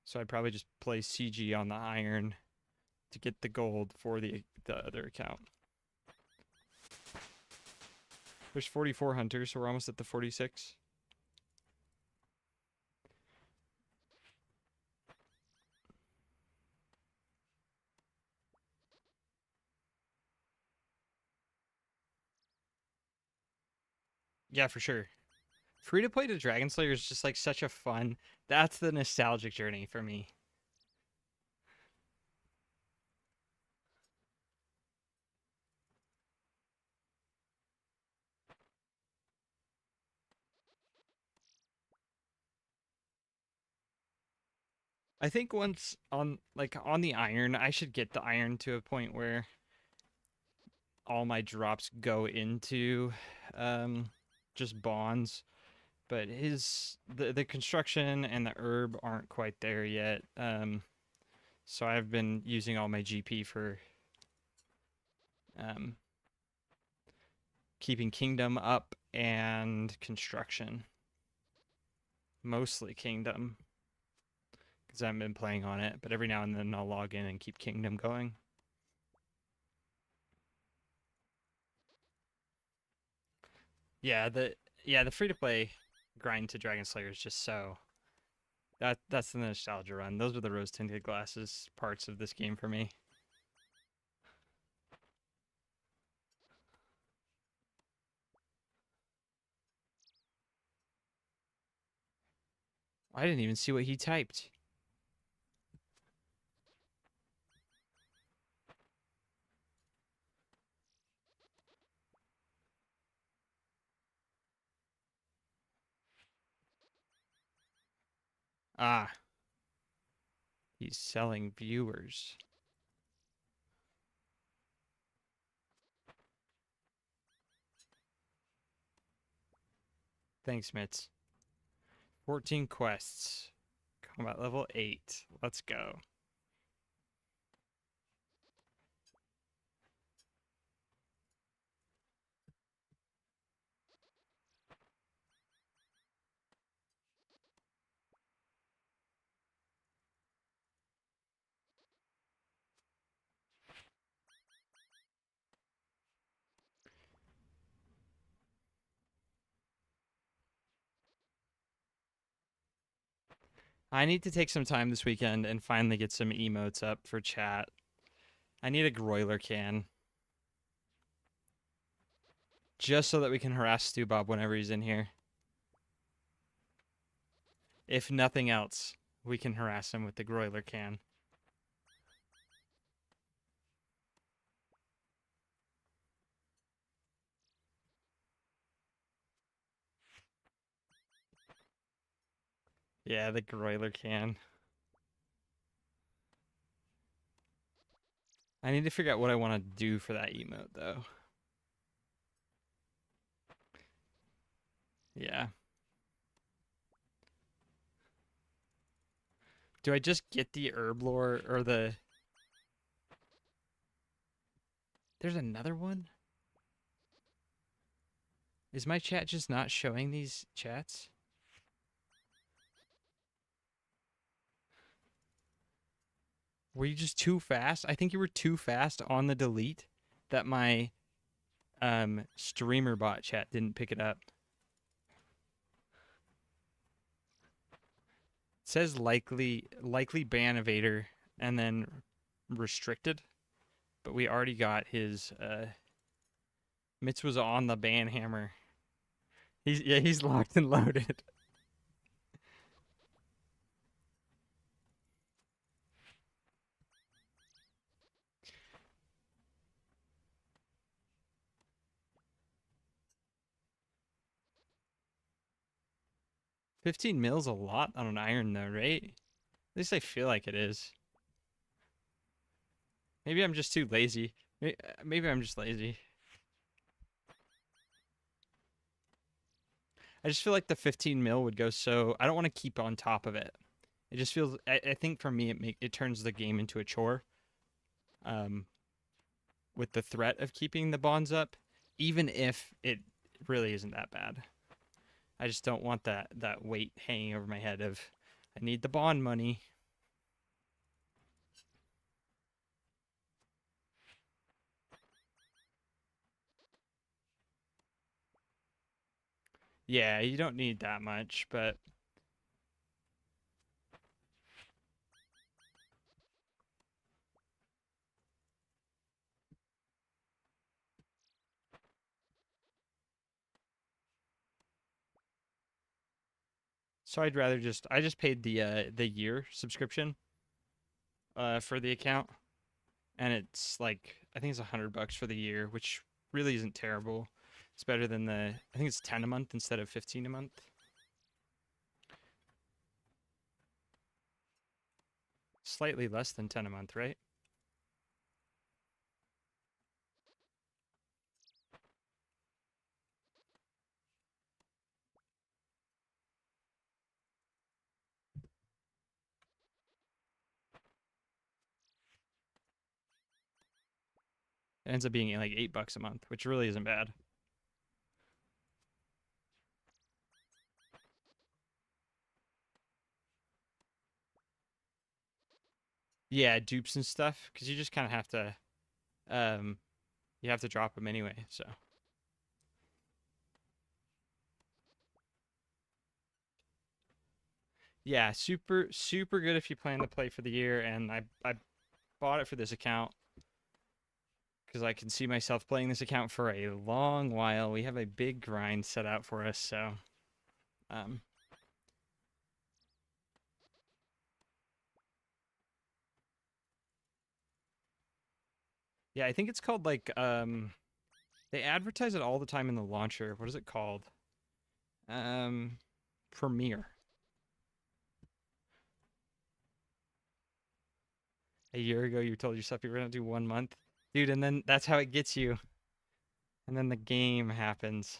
So I'd probably just play CG on the iron to get the gold for the other account. There's 44 hunters, so we're almost at the 46. Yeah, for sure. Free to play to Dragon Slayer is just like such a fun. That's the nostalgic journey for me. I think once on the iron, I should get the iron to a point where all my drops go into just bonds. But the construction and the herb aren't quite there yet. So I've been using all my GP for um, keeping kingdom up and construction. Mostly kingdom, because I haven't been playing on it. But every now and then I'll log in and keep kingdom going. Yeah, the free to play grind to Dragon Slayer is just so that's the nostalgia run. Those are the rose tinted glasses parts of this game for me. I didn't even see what he typed. Ah, he's selling viewers. Thanks, Mitz. 14 quests. Combat level 8. Let's go. I need to take some time this weekend and finally get some emotes up for chat. I need a Groiler can. Just so that we can harass Stu Bob whenever he's in here. If nothing else, we can harass him with the Groiler can. Yeah, the broiler can. I need to figure out what I want to do for that emote, though. Yeah. Do I just get the herb lore or the... There's another one? Is my chat just not showing these chats? Were you just too fast? I think you were too fast on the delete that my streamer bot chat didn't pick it up. It says likely ban evader and then restricted, but we already got his Mitz was on the ban hammer. He's locked and loaded. $15 mil's a lot on an iron though, right? At least I feel like it is. Maybe I'm just too lazy. Maybe I'm just lazy. I just feel like the 15 mil would go so... I don't want to keep on top of it. It just feels... I think for me, it turns the game into a chore. With the threat of keeping the bonds up, even if it really isn't that bad. I just don't want that weight hanging over my head of, I need the bond money. Yeah, you don't need that much, but... So I'd rather just... I just paid the year subscription for the account. And it's like, I think it's $100 for the year, which really isn't terrible. It's better than the... I think it's 10 a month instead of 15 a month. Slightly less than 10 a month, right? It ends up being like $8 a month, which really isn't bad. Yeah, dupes and stuff, because you just kind of have to, you have to drop them anyway. So yeah, super good if you plan to play for the year. And I bought it for this account because I can see myself playing this account for a long while. We have a big grind set out for us, so um, yeah, I think it's called like they advertise it all the time in the launcher. What is it called? Premiere. A year ago, you told yourself you were gonna do 1 month, dude, and then that's how it gets you. And then the game happens.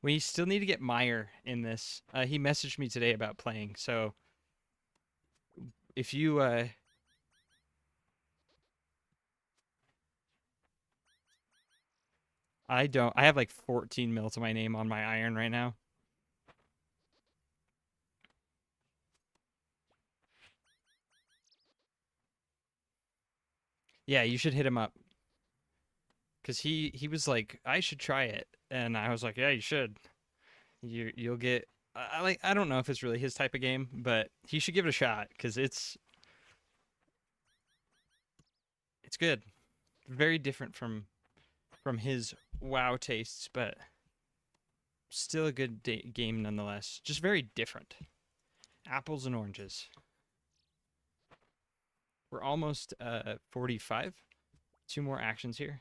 We still need to get Meyer in this. He messaged me today about playing, so if you I have like 14 mil to my name on my iron right now. Yeah, you should hit him up. Cause he was like, I should try it. And I was like, yeah, you should. You'll get I don't know if it's really his type of game, but he should give it a shot because it's good. Very different from his WoW tastes, but still a good game nonetheless. Just very different. Apples and oranges. We're almost 45. 2 more actions here.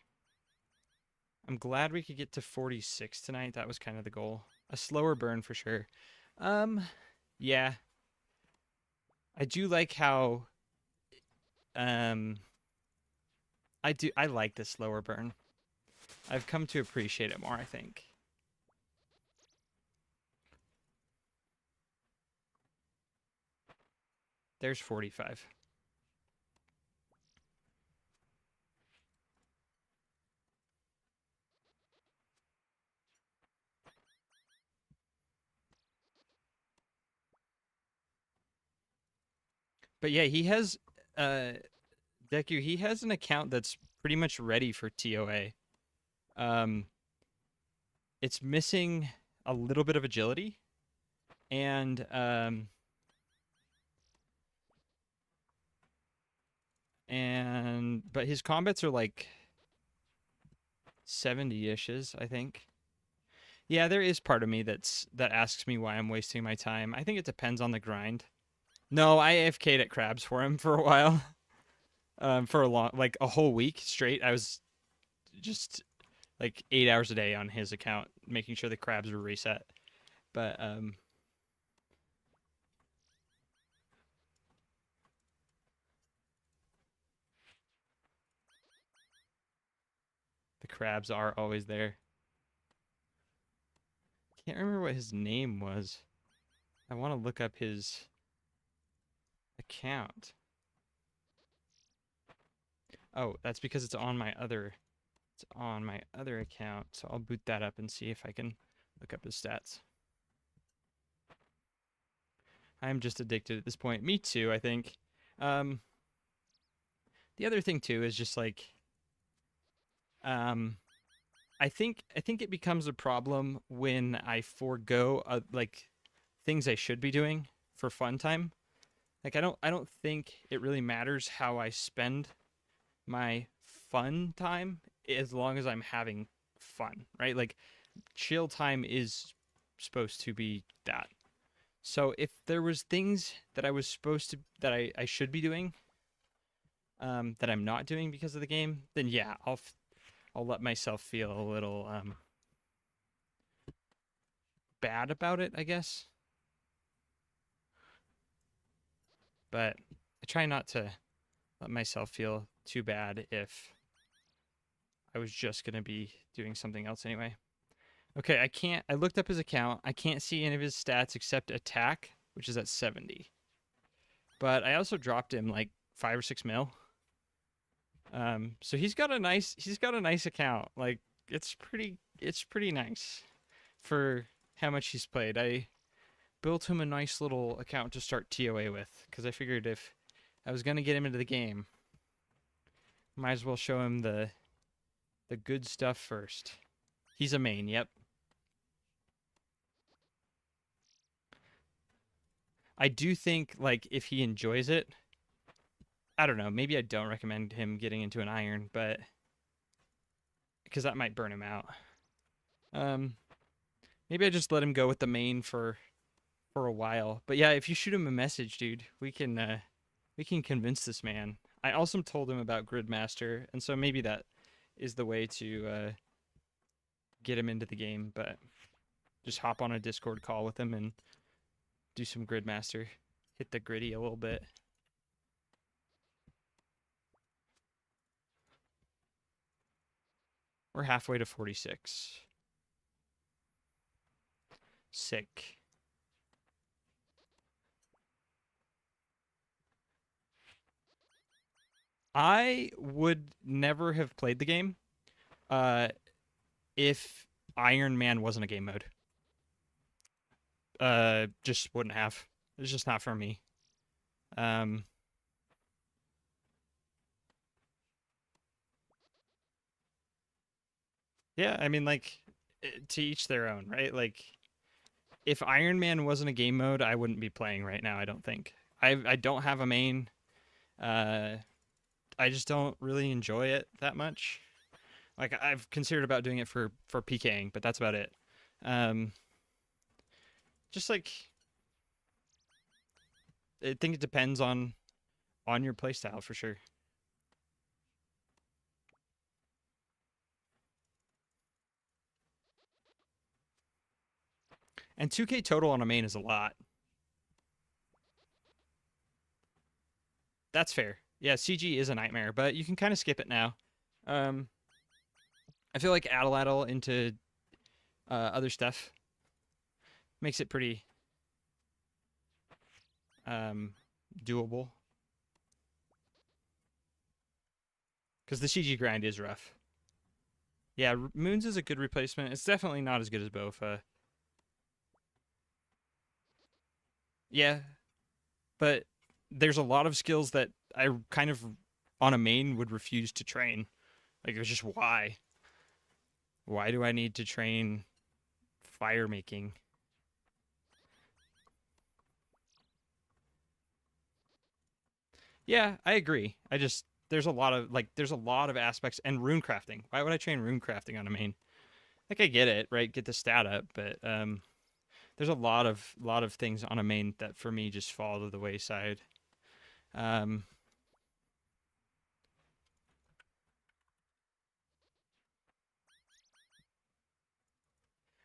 I'm glad we could get to 46 tonight. That was kind of the goal. A slower burn for sure. Yeah, I do like how um I like the slower burn. I've come to appreciate it more, I think. There's 45. But yeah, he has uh Deku, he has an account that's pretty much ready for TOA. Um it's missing a little bit of agility and and but his combats are like 70-ishes, I think. Yeah, there is part of me that asks me why I'm wasting my time. I think it depends on the grind. No, I AFK'd at crabs for him for a while. For a long, like a whole week straight. I was just like 8 hours a day on his account, making sure the crabs were reset. But the crabs are always there. Can't remember what his name was. I want to look up his account. Oh, that's because it's on my other account. So I'll boot that up and see if I can look up his stats. I'm just addicted at this point. Me too, I think. Um, the other thing too is just like um, I think it becomes a problem when I forego like things I should be doing for fun time. Like I don't think it really matters how I spend my fun time as long as I'm having fun, right? Like chill time is supposed to be that. So if there was things that I was supposed to that I should be doing that I'm not doing because of the game, then yeah, I'll let myself feel a little bad about it, I guess. But I try not to let myself feel too bad if I was just gonna be doing something else anyway. Okay, I looked up his account. I can't see any of his stats except attack, which is at 70. But I also dropped him like 5 or 6 mil. So he's got a nice account. Like it's pretty nice for how much he's played. I built him a nice little account to start TOA with because I figured if I was gonna get him into the game, might as well show him the good stuff first. He's a main, yep. I do think like if he enjoys it, I don't know, maybe I don't recommend him getting into an iron, but because that might burn him out. Um, maybe I just let him go with the main for a while. But yeah, if you shoot him a message, dude, we can convince this man. I also told him about Gridmaster, and so maybe that is the way to get him into the game. But just hop on a Discord call with him and do some Gridmaster, hit the gritty a little bit. We're halfway to 46. Sick. I would never have played the game uh, if Iron Man wasn't a game mode. Just wouldn't have. It's just not for me. Um, yeah, I mean, like, to each their own, right? Like, if Iron Man wasn't a game mode, I wouldn't be playing right now. I don't think. I don't have a main. Uh, I just don't really enjoy it that much. Like, I've considered about doing it for PKing, but that's about it. Um, just like I think it depends on your playstyle for sure. And 2k total on a main is a lot. That's fair. Yeah, CG is a nightmare, but you can kind of skip it now. I feel like addle into other stuff makes it pretty doable. Because the CG grind is rough. Yeah, Moons is a good replacement. It's definitely not as good as Bofa. Yeah, but there's a lot of skills that I kind of on a main would refuse to train. Like, it was just why? Why do I need to train fire making? Yeah, I agree. There's a lot of aspects and rune crafting. Why would I train rune crafting on a main? Like, I get it, right? Get the stat up, but there's a lot of things on a main that for me just fall to the wayside. Um,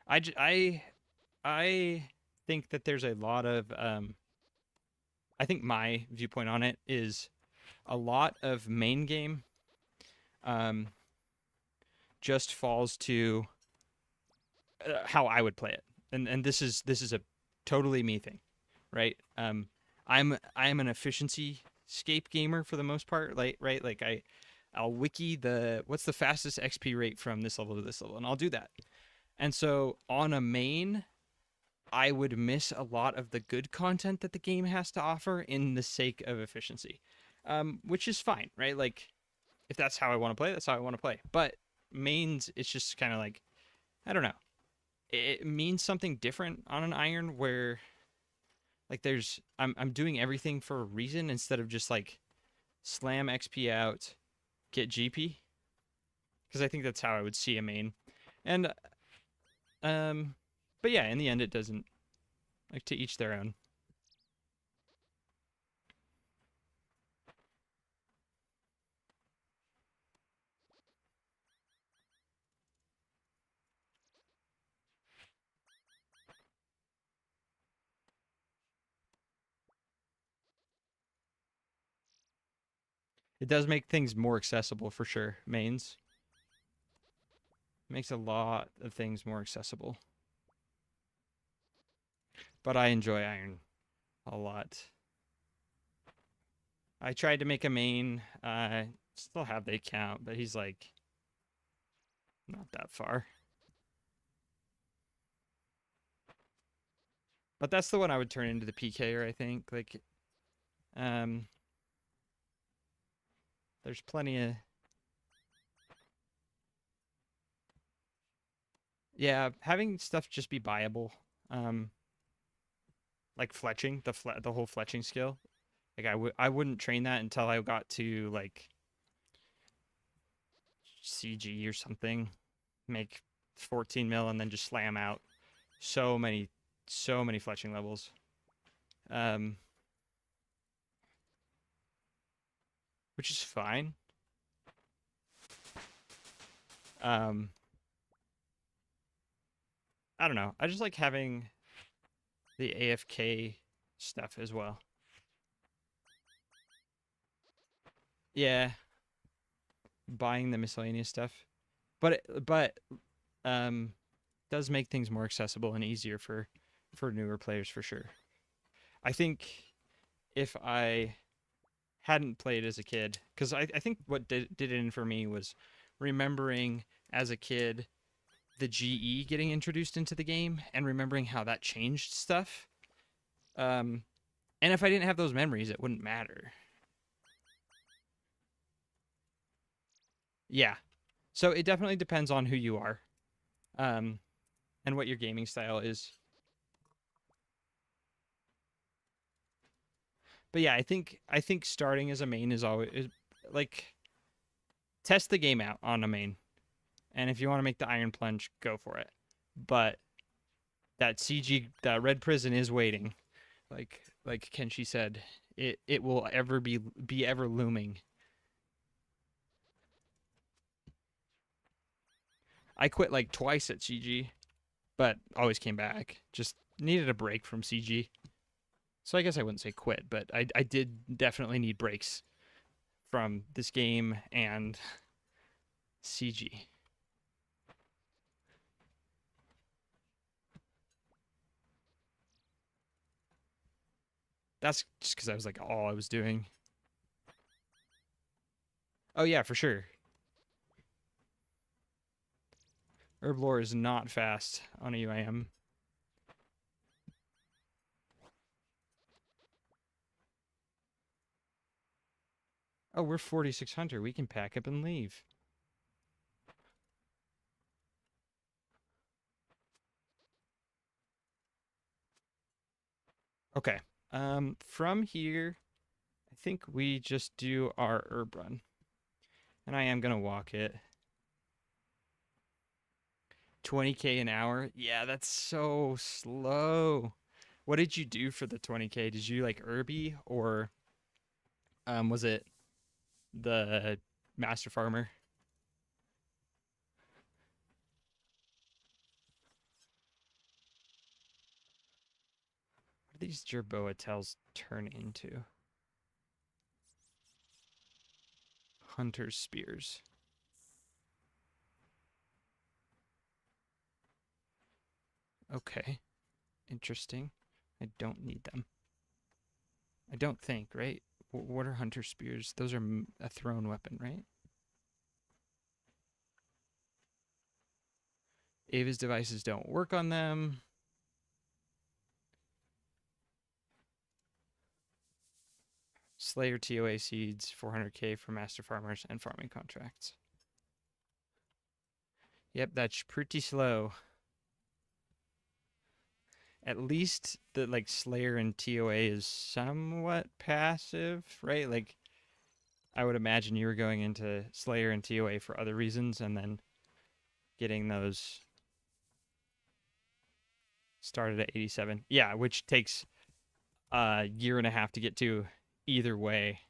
I think that there's a lot of I think my viewpoint on it is a lot of main game um, just falls to how I would play it, and this is a totally me thing, right? I'm an efficiency scape gamer for the most part, like right, like I'll wiki the what's the fastest XP rate from this level to this level, and I'll do that. And so on a main, I would miss a lot of the good content that the game has to offer in the sake of efficiency, which is fine, right? Like, if that's how I want to play, that's how I want to play. But mains, it's just kind of like, I don't know. It means something different on an iron where, like, I'm doing everything for a reason instead of just like slam XP out, get GP. Because I think that's how I would see a main. And, um, but yeah, in the end, it doesn't, like, to each their own. It does make things more accessible for sure. Mains makes a lot of things more accessible. But I enjoy iron a lot. I tried to make a main. Still have the account, but he's like not that far. But that's the one I would turn into the PKer, I think. Like, um, there's plenty of yeah, having stuff just be buyable. Um, like fletching, the whole fletching skill. Like I wouldn't train that until I got to like CG or something. Make 14 mil and then just slam out so many fletching levels. Um, which is fine. Um, I don't know. I just like having the AFK stuff as well. Yeah, buying the miscellaneous stuff, but um, does make things more accessible and easier for newer players for sure. I think if I hadn't played as a kid, because I think what did it in for me was remembering as a kid the GE getting introduced into the game and remembering how that changed stuff. And if I didn't have those memories, it wouldn't matter. Yeah. So it definitely depends on who you are, um, and what your gaming style is. But yeah, I think starting as a main is always like test the game out on a main, and if you want to make the iron plunge, go for it. But that CG, that red prison is waiting. Like Kenshi said, it will ever be ever looming. I quit like twice at CG, but always came back. Just needed a break from CG. So I guess I wouldn't say quit, but I did definitely need breaks from this game and CG. That's just because I was like all I was doing. Oh yeah, for sure. Herblore is not fast on a UIM. Oh, we're 4600. We can pack up and leave. Okay. From here, I think we just do our herb run. And I am going to walk it. 20K an hour? Yeah, that's so slow. What did you do for the 20K? Did you like Irby or was it the Master Farmer? What do these Jerboa tails turn into? Hunter's spears. Okay, interesting. I don't need them. I don't think, right? What are hunter spears? Those are a thrown weapon, right? Ava's devices don't work on them. Slayer TOA seeds, 400K for master farmers and farming contracts. Yep, that's pretty slow. At least the like Slayer and TOA is somewhat passive, right? Like I would imagine you were going into Slayer and TOA for other reasons and then getting those started at 87. Yeah, which takes a year and a half to get to either way.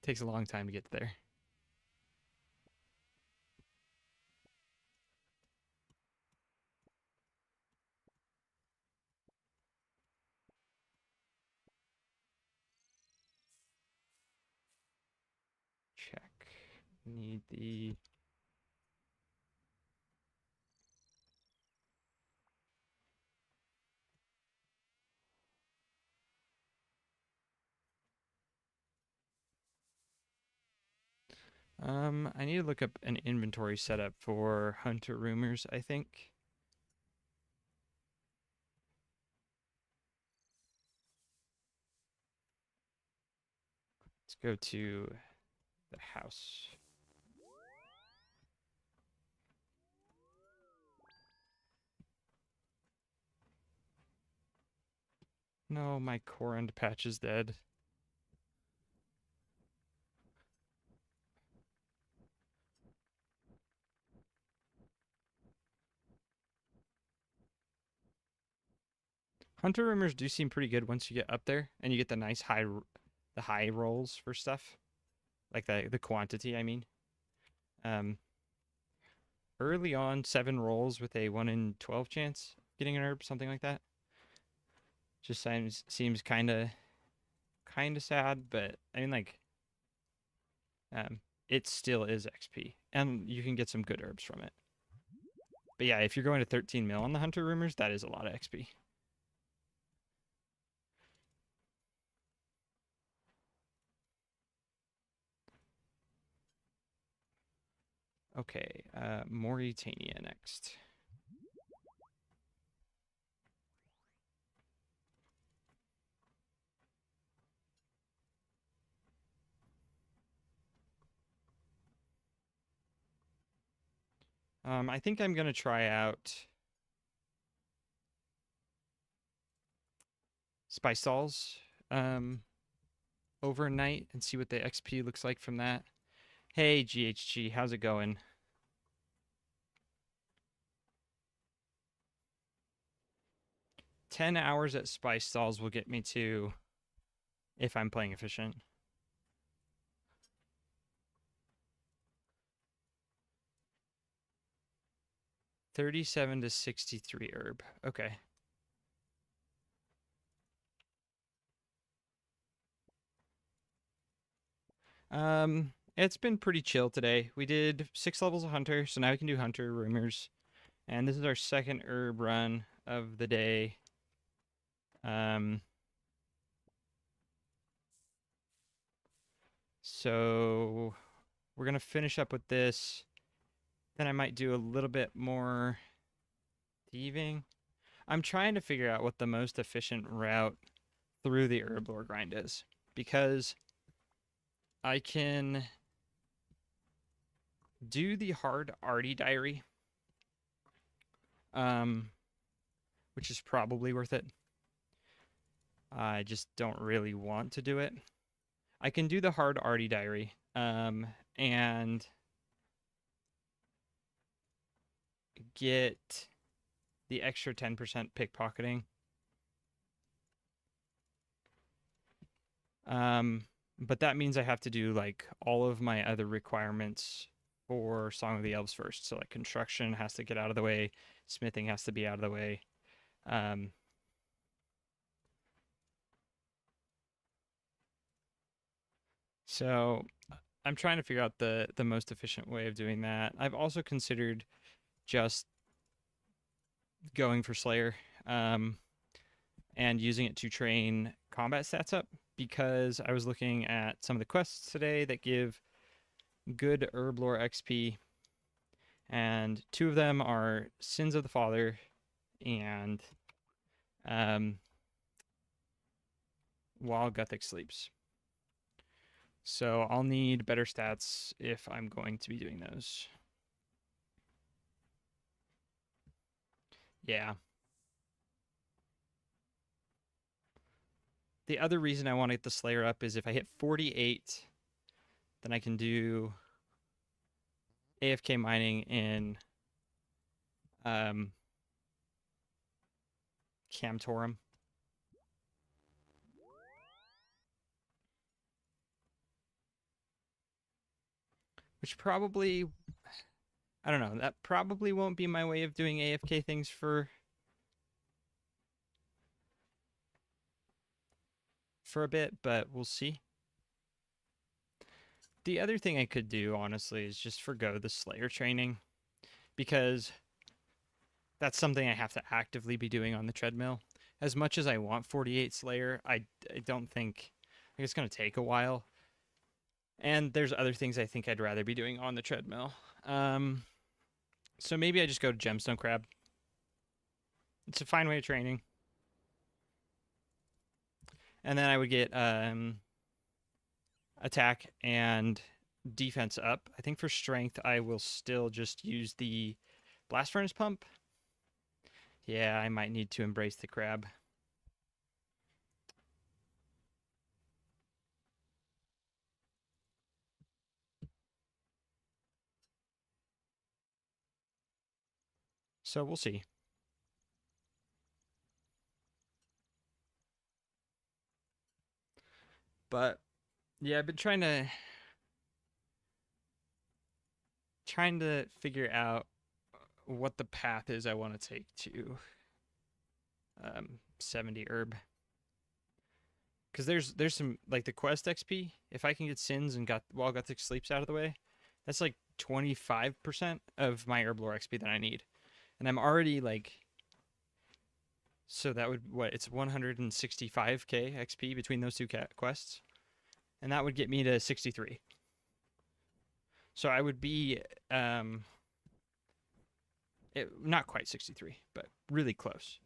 Takes a long time to get there. Check. Need the I need to look up an inventory setup for Hunter Rumors, I think. Let's go to the house. No, my core end patch is dead. Hunter Rumors do seem pretty good once you get up there and you get the nice the high rolls for stuff. Like the quantity, I mean. Um, early on, 7 rolls with a 1 in 12 chance of getting an herb, something like that. Just seems kind of sad, but I mean like it still is XP and you can get some good herbs from it. But yeah, if you're going to 13 mil on the Hunter Rumors, that is a lot of XP. Okay, Mauritania next. I think I'm gonna try out Spice Stalls overnight and see what the XP looks like from that. Hey GHG, how's it going? $10 at Spice Stalls will get me to, if I'm playing efficient. 37 to 63 herb. Okay. It's been pretty chill today. We did 6 levels of Hunter, so now we can do Hunter Rumors. And this is our second herb run of the day. So we're gonna finish up with this. Then I might do a little bit more thieving. I'm trying to figure out what the most efficient route through the herb lore grind is, because I can do the hard arty diary, which is probably worth it. I just don't really want to do it. I can do the hard arty diary, and get the extra 10% pickpocketing. But that means I have to do like all of my other requirements for Song of the Elves first. So like construction has to get out of the way, smithing has to be out of the way. So I'm trying to figure out the most efficient way of doing that. I've also considered just going for Slayer, and using it to train combat stats up, because I was looking at some of the quests today that give good herb lore XP, and 2 of them are Sins of the Father and While Guthic Sleeps. So I'll need better stats if I'm going to be doing those. Yeah. The other reason I want to get the Slayer up is if I hit 48, then I can do AFK mining in Camtorum. Which probably, I don't know, that probably won't be my way of doing AFK things for a bit, but we'll see. The other thing I could do, honestly, is just forgo the Slayer training, because that's something I have to actively be doing on the treadmill. As much as I want 48 Slayer, I don't think, it's going to take a while. And there's other things I think I'd rather be doing on the treadmill. So maybe I just go to Gemstone Crab. It's a fine way of training. And then I would get attack and defense up. I think for strength, I will still just use the Blast Furnace Pump. Yeah, I might need to embrace the crab. So we'll see. But yeah, I've been trying to figure out what the path is I want to take to 70 herb. Because there's some, like the quest XP, if I can get Sins and While Gothic Sleeps out of the way, that's like 25% of my herb lore XP that I need. And I'm already like, so that would, it's 165k XP between those 2 quests. And that would get me to 63. So I would be, not quite 63, but really close.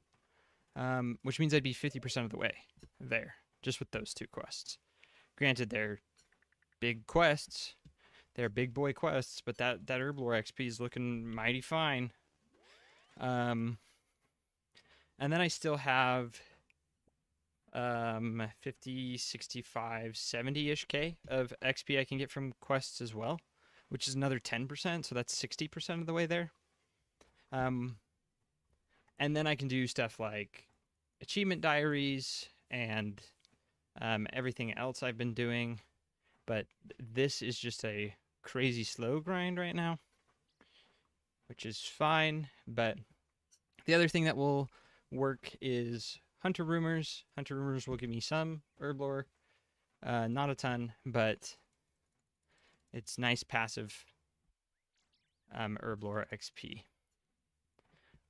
Which means I'd be 50% of the way there, just with those 2 quests. Granted, they're big quests. They're big boy quests, but that herb lore XP is looking mighty fine. And then I still have 50, 65, 70-ish K of XP I can get from quests as well, which is another 10%, so that's 60% of the way there. And then I can do stuff like achievement diaries and everything else I've been doing, but this is just a crazy slow grind right now. which is fine. But the other thing that will work is Hunter Rumors. Hunter Rumors will give me some herb lore, not a ton, but it's nice passive herb lore XP.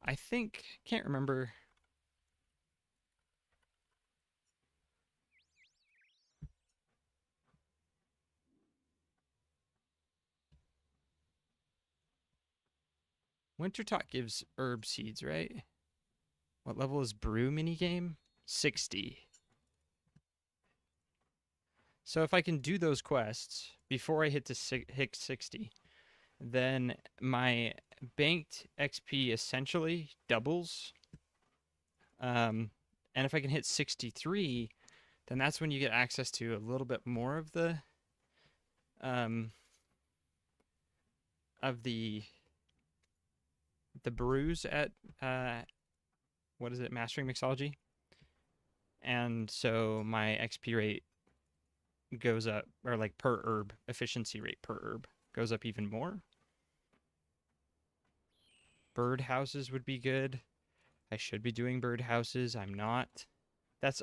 I think, can't remember. Winter Talk gives herb seeds, right? What level is Brew minigame? 60. So if I can do those quests before I hit 60, then my banked XP essentially doubles. And if I can hit 63, then that's when you get access to a little bit more of the um, brews at what is it, Mastering Mixology. And so my XP rate goes up, or like per herb, efficiency rate per herb goes up even more. Bird houses would be good. I should be doing bird houses. I'm not.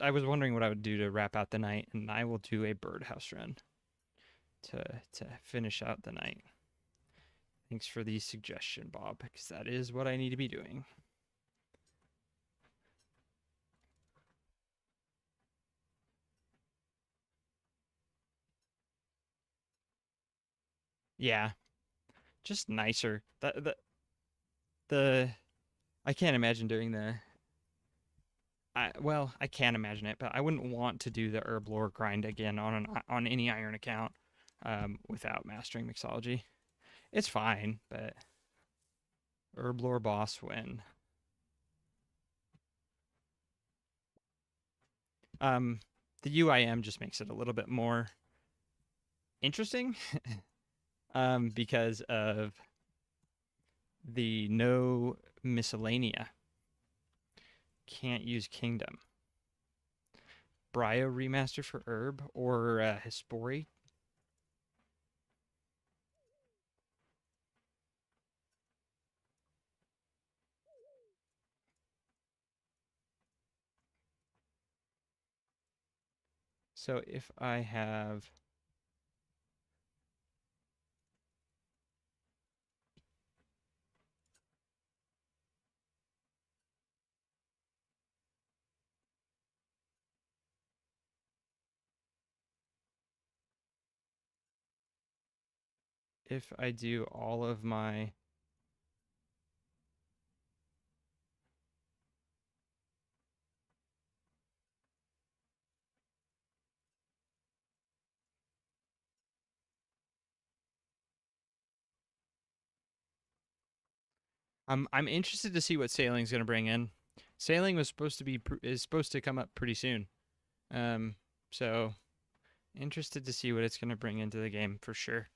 I was wondering what I would do to wrap out the night, and I will do a birdhouse run to finish out the night. Thanks for the suggestion, Bob, because that is what I need to be doing. Yeah, just nicer. The I can't imagine doing I can imagine it, but I wouldn't want to do the herb lore grind again on any iron account without mastering mixology. It's fine, but herb lore boss win. The UIM just makes it a little bit more interesting because of the no miscellanea. Can't use kingdom. Brio remaster for herb or Hispori. So if I have if I do all of my I'm interested to see what sailing's going to bring in. Sailing was supposed to be is supposed to come up pretty soon. So interested to see what it's going to bring into the game for sure.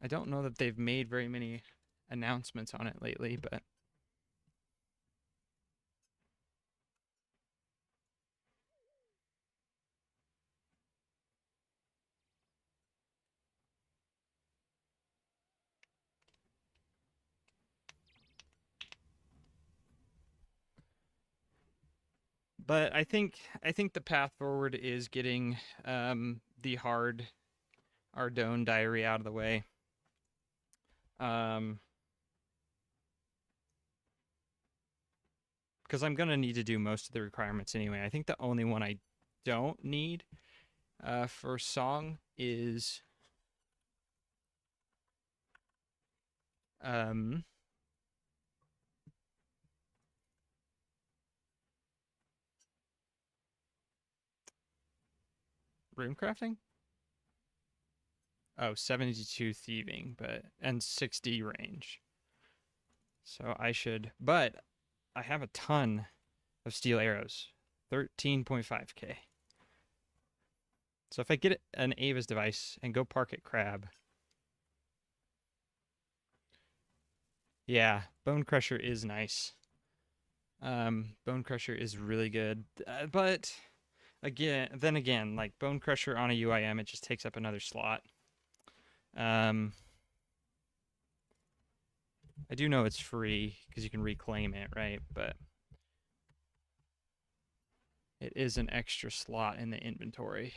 I don't know that they've made very many announcements on it lately, but I think the path forward is getting the hard Ardone diary out of the way. Because I'm gonna need to do most of the requirements anyway. I think the only one I don't need for song is room crafting. Oh, 72 thieving, and 60 range. So I should, but I have a ton of steel arrows, 13.5k. So if I get an Ava's device and go park at Crab, yeah, Bone Crusher is nice. Bone Crusher is really good, but again, like Bone Crusher on a UIM, it just takes up another slot. I do know it's free because you can reclaim it, right? But it is an extra slot in the inventory.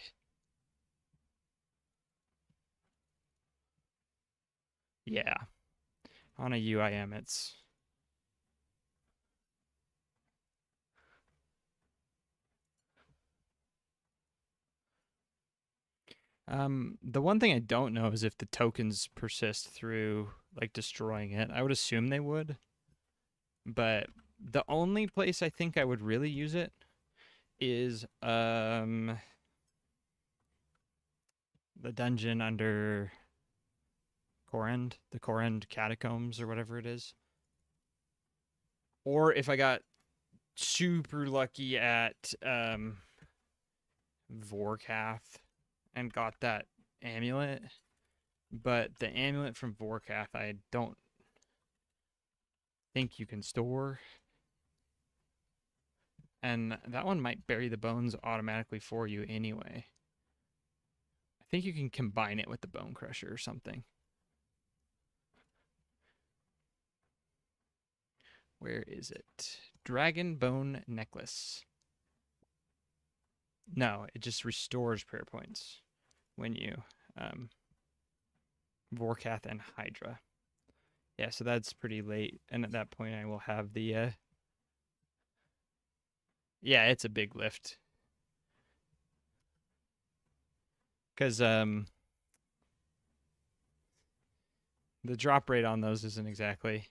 Yeah. On a UIM, it's... The one thing I don't know is if the tokens persist through, like, destroying it. I would assume they would. But the only place I think I would really use it is, the dungeon under Korend, the Korend Catacombs or whatever it is. Or if I got super lucky at Vorkath and got that amulet. But the amulet from Vorkath I don't think you can store. And that one might bury the bones automatically for you anyway. I think you can combine it with the Bone Crusher or something. Where is it? Dragon Bone Necklace. No, it just restores prayer points when you Vorkath and Hydra. Yeah, so that's pretty late, and at that point I will have the yeah, it's a big lift. Cuz the drop rate on those isn't exactly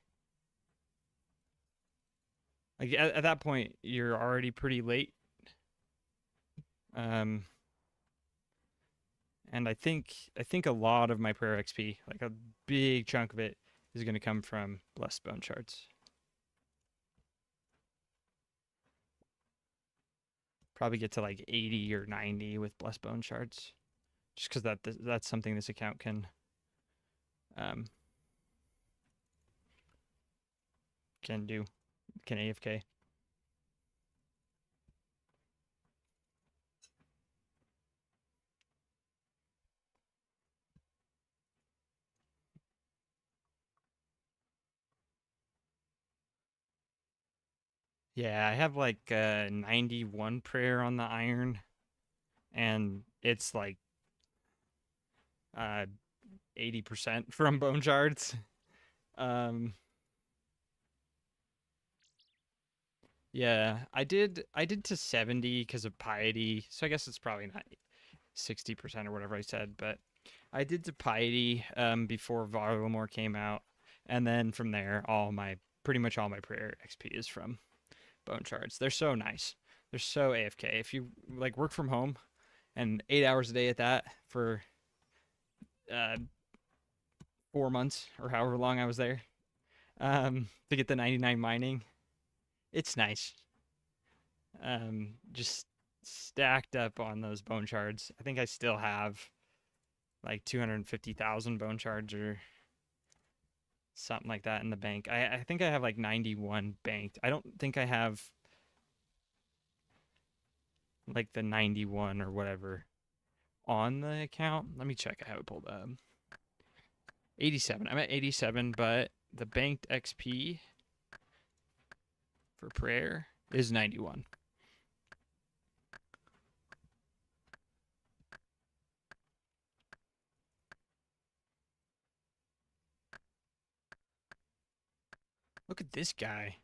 like at that point you're already pretty late. And I think a lot of my prayer XP, like a big chunk of it, is going to come from blessed bone shards. Probably get to like 80 or 90 with blessed bone shards, just because that's something this account can do, can AFK. Yeah, I have like 91 prayer on the iron, and it's like 80% from bone shards. Yeah, I did to 70 because of piety, so I guess it's probably not 60% or whatever I said, but I did to piety before Varlamore came out, and then from there, pretty much all my prayer XP is from bone shards. They're so nice. They're so AFK. If you like work from home and 8 hours a day at that for 4 months or however long I was there to get the 99 mining, it's nice. Just stacked up on those bone shards. I think I still have like 250,000 bone shards or something like that in the bank. I think I have like 91 banked. I don't think I have like the 91 or whatever on the account. Let me check. I have it pulled up. 87. I'm at 87, but the banked XP for prayer is 91. Look at this guy.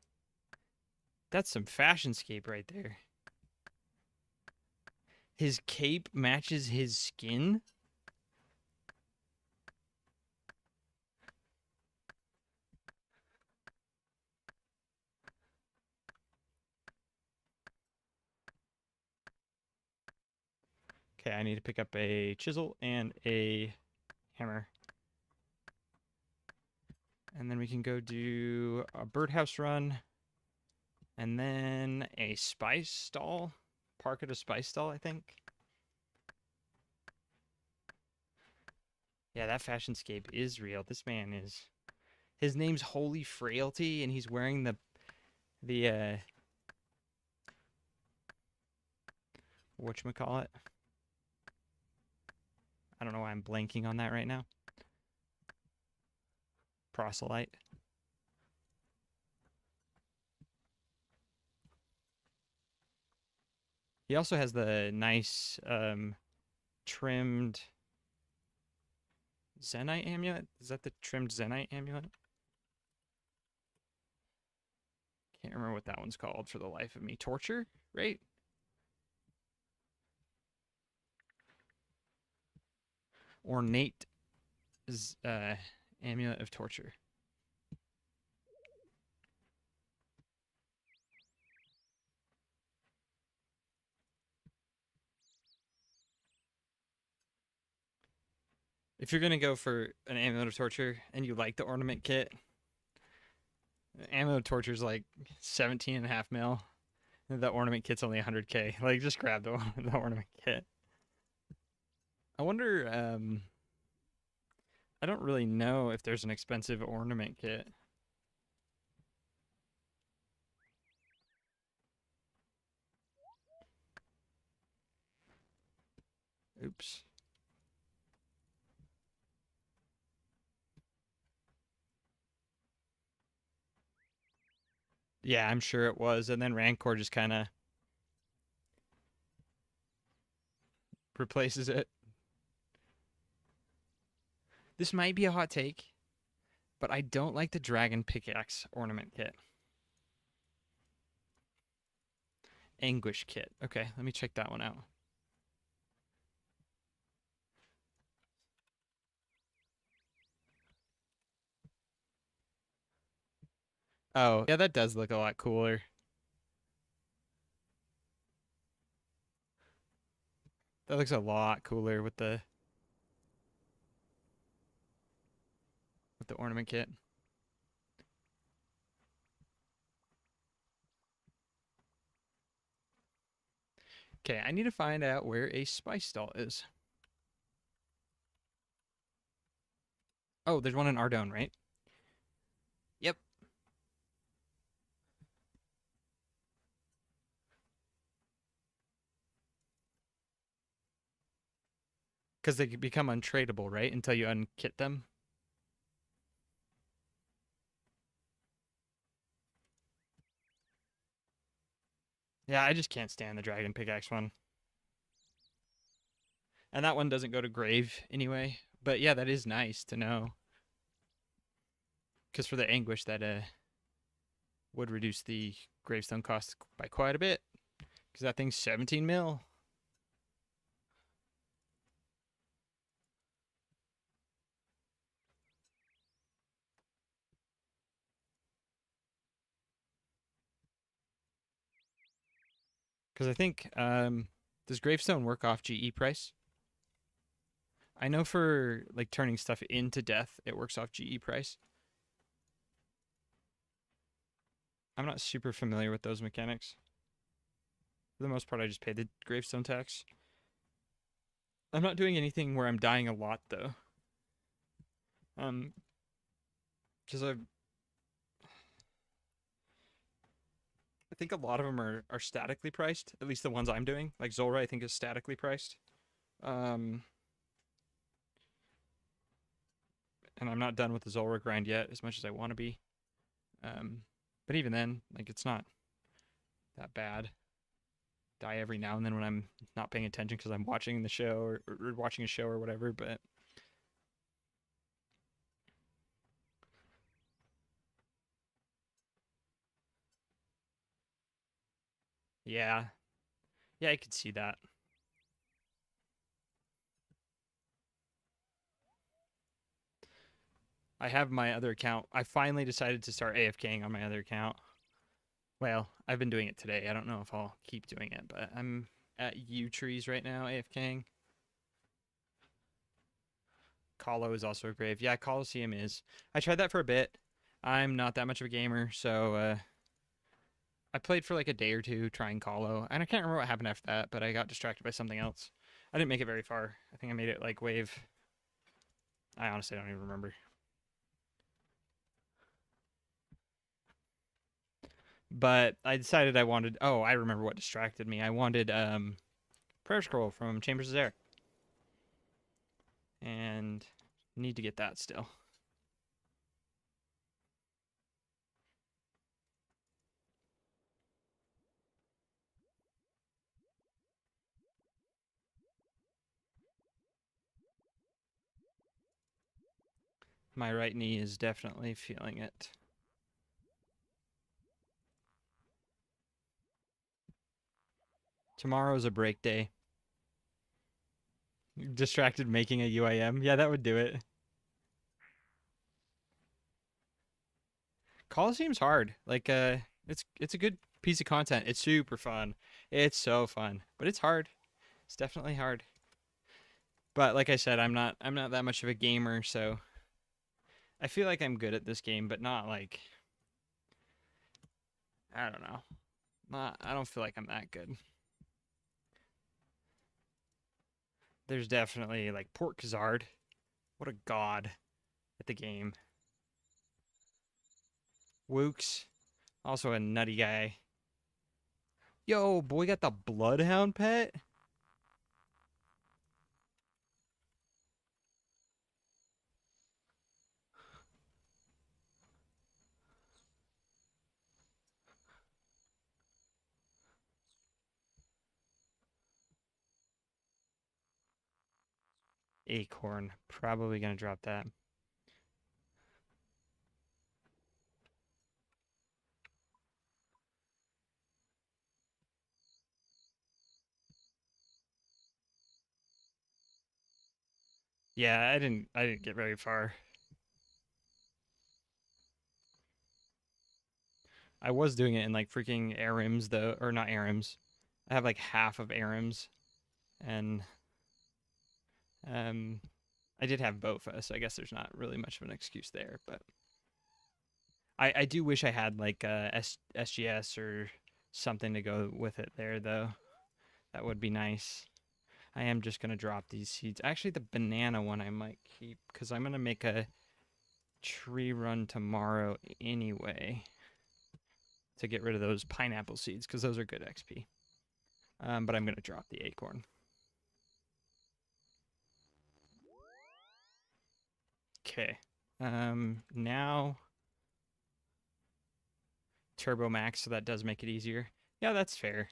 That's some fashionscape right there. His cape matches his skin. Okay, I need to pick up a chisel and a hammer. And then we can go do a birdhouse run. And then a spice stall. Park at a spice stall, I think. Yeah, that fashionscape is real. This man is... His name's Holy Frailty, and he's wearing the whatchamacallit? I don't know why I'm blanking on that right now. Proselyte. He also has the nice trimmed Zenite amulet. Is that the trimmed Zenite amulet? Can't remember what that one's called for the life of me. Torture, right? Ornate amulet of torture. If you're gonna go for an amulet of torture and you like the ornament kit, amulet of torture is like 17.5 mil. The ornament kit's only 100K. Like, just grab the ornament kit. I wonder. I don't really know if there's an expensive ornament kit. Oops. Yeah, I'm sure it was. And then Rancor just kind of replaces it. This might be a hot take, but I don't like the Dragon Pickaxe ornament kit. Anguish kit. Okay, let me check that one out. Oh, yeah, that does look a lot cooler. That looks a lot cooler with the ornament kit. Okay, I need to find out where a spice stall is. Oh, there's one in Ardone, right? Yep. Because they become untradeable, right? Until you unkit them. Yeah, I just can't stand the Dragon Pickaxe one. And that one doesn't go to grave anyway. But yeah, that is nice to know. Because for the Anguish, that would reduce the gravestone cost by quite a bit. Because that thing's 17 mil. Because I think, does gravestone work off GE price? I know for like turning stuff into death, it works off GE price. I'm not super familiar with those mechanics. For the most part, I just pay the gravestone tax. I'm not doing anything where I'm dying a lot though. Because I think a lot of them are statically priced. At least the ones I'm doing, like Zulrah, I think is statically priced. And I'm not done with the Zulrah grind yet, as much as I want to be. But even then, like it's not that bad. Die every now and then when I'm not paying attention because I'm watching the show or watching a show or whatever. But yeah, yeah, I could see that. I have my other account. I finally decided to start AFKing on my other account. Well, I've been doing it today. I don't know if I'll keep doing it, but I'm at U Trees right now, AFKing. Colo is also a grave. Yeah, Coliseum is. I tried that for a bit. I'm not that much of a gamer, so I played for like a day or two trying Colo, and I can't remember what happened after that, but I got distracted by something else. I didn't make it very far. I think I made it like wave. I honestly don't even remember. But I decided I wanted. Oh, I remember what distracted me. I wanted Prayer Scroll from Chambers of Air, and need to get that still. My right knee is definitely feeling it. Tomorrow's a break day. Distracted making a UIM. Yeah, that would do it. Coliseum's hard. Like it's a good piece of content. It's super fun. It's so fun. But it's hard. It's definitely hard. But like I said, I'm not that much of a gamer, so I feel like I'm good at this game, but not like I don't know. I don't feel like I'm that good. There's definitely like Port Kazard. What a god at the game. Wooks, also a nutty guy. Yo, boy got the Bloodhound pet? Acorn. Probably gonna drop that. Yeah, I didn't get very far. I was doing it in like freaking Arims though, or not Arims. I have like half of Arims, and um, I did have Bofa, so I guess there's not really much of an excuse there. But I do wish I had like SGS or something to go with it there though. That would be nice. I am just gonna drop these seeds. Actually, the banana one I might keep because I'm gonna make a tree run tomorrow anyway to get rid of those pineapple seeds because those are good XP. But I'm gonna drop the acorn. Okay. Now Turbo Max, so that does make it easier. Yeah, that's fair.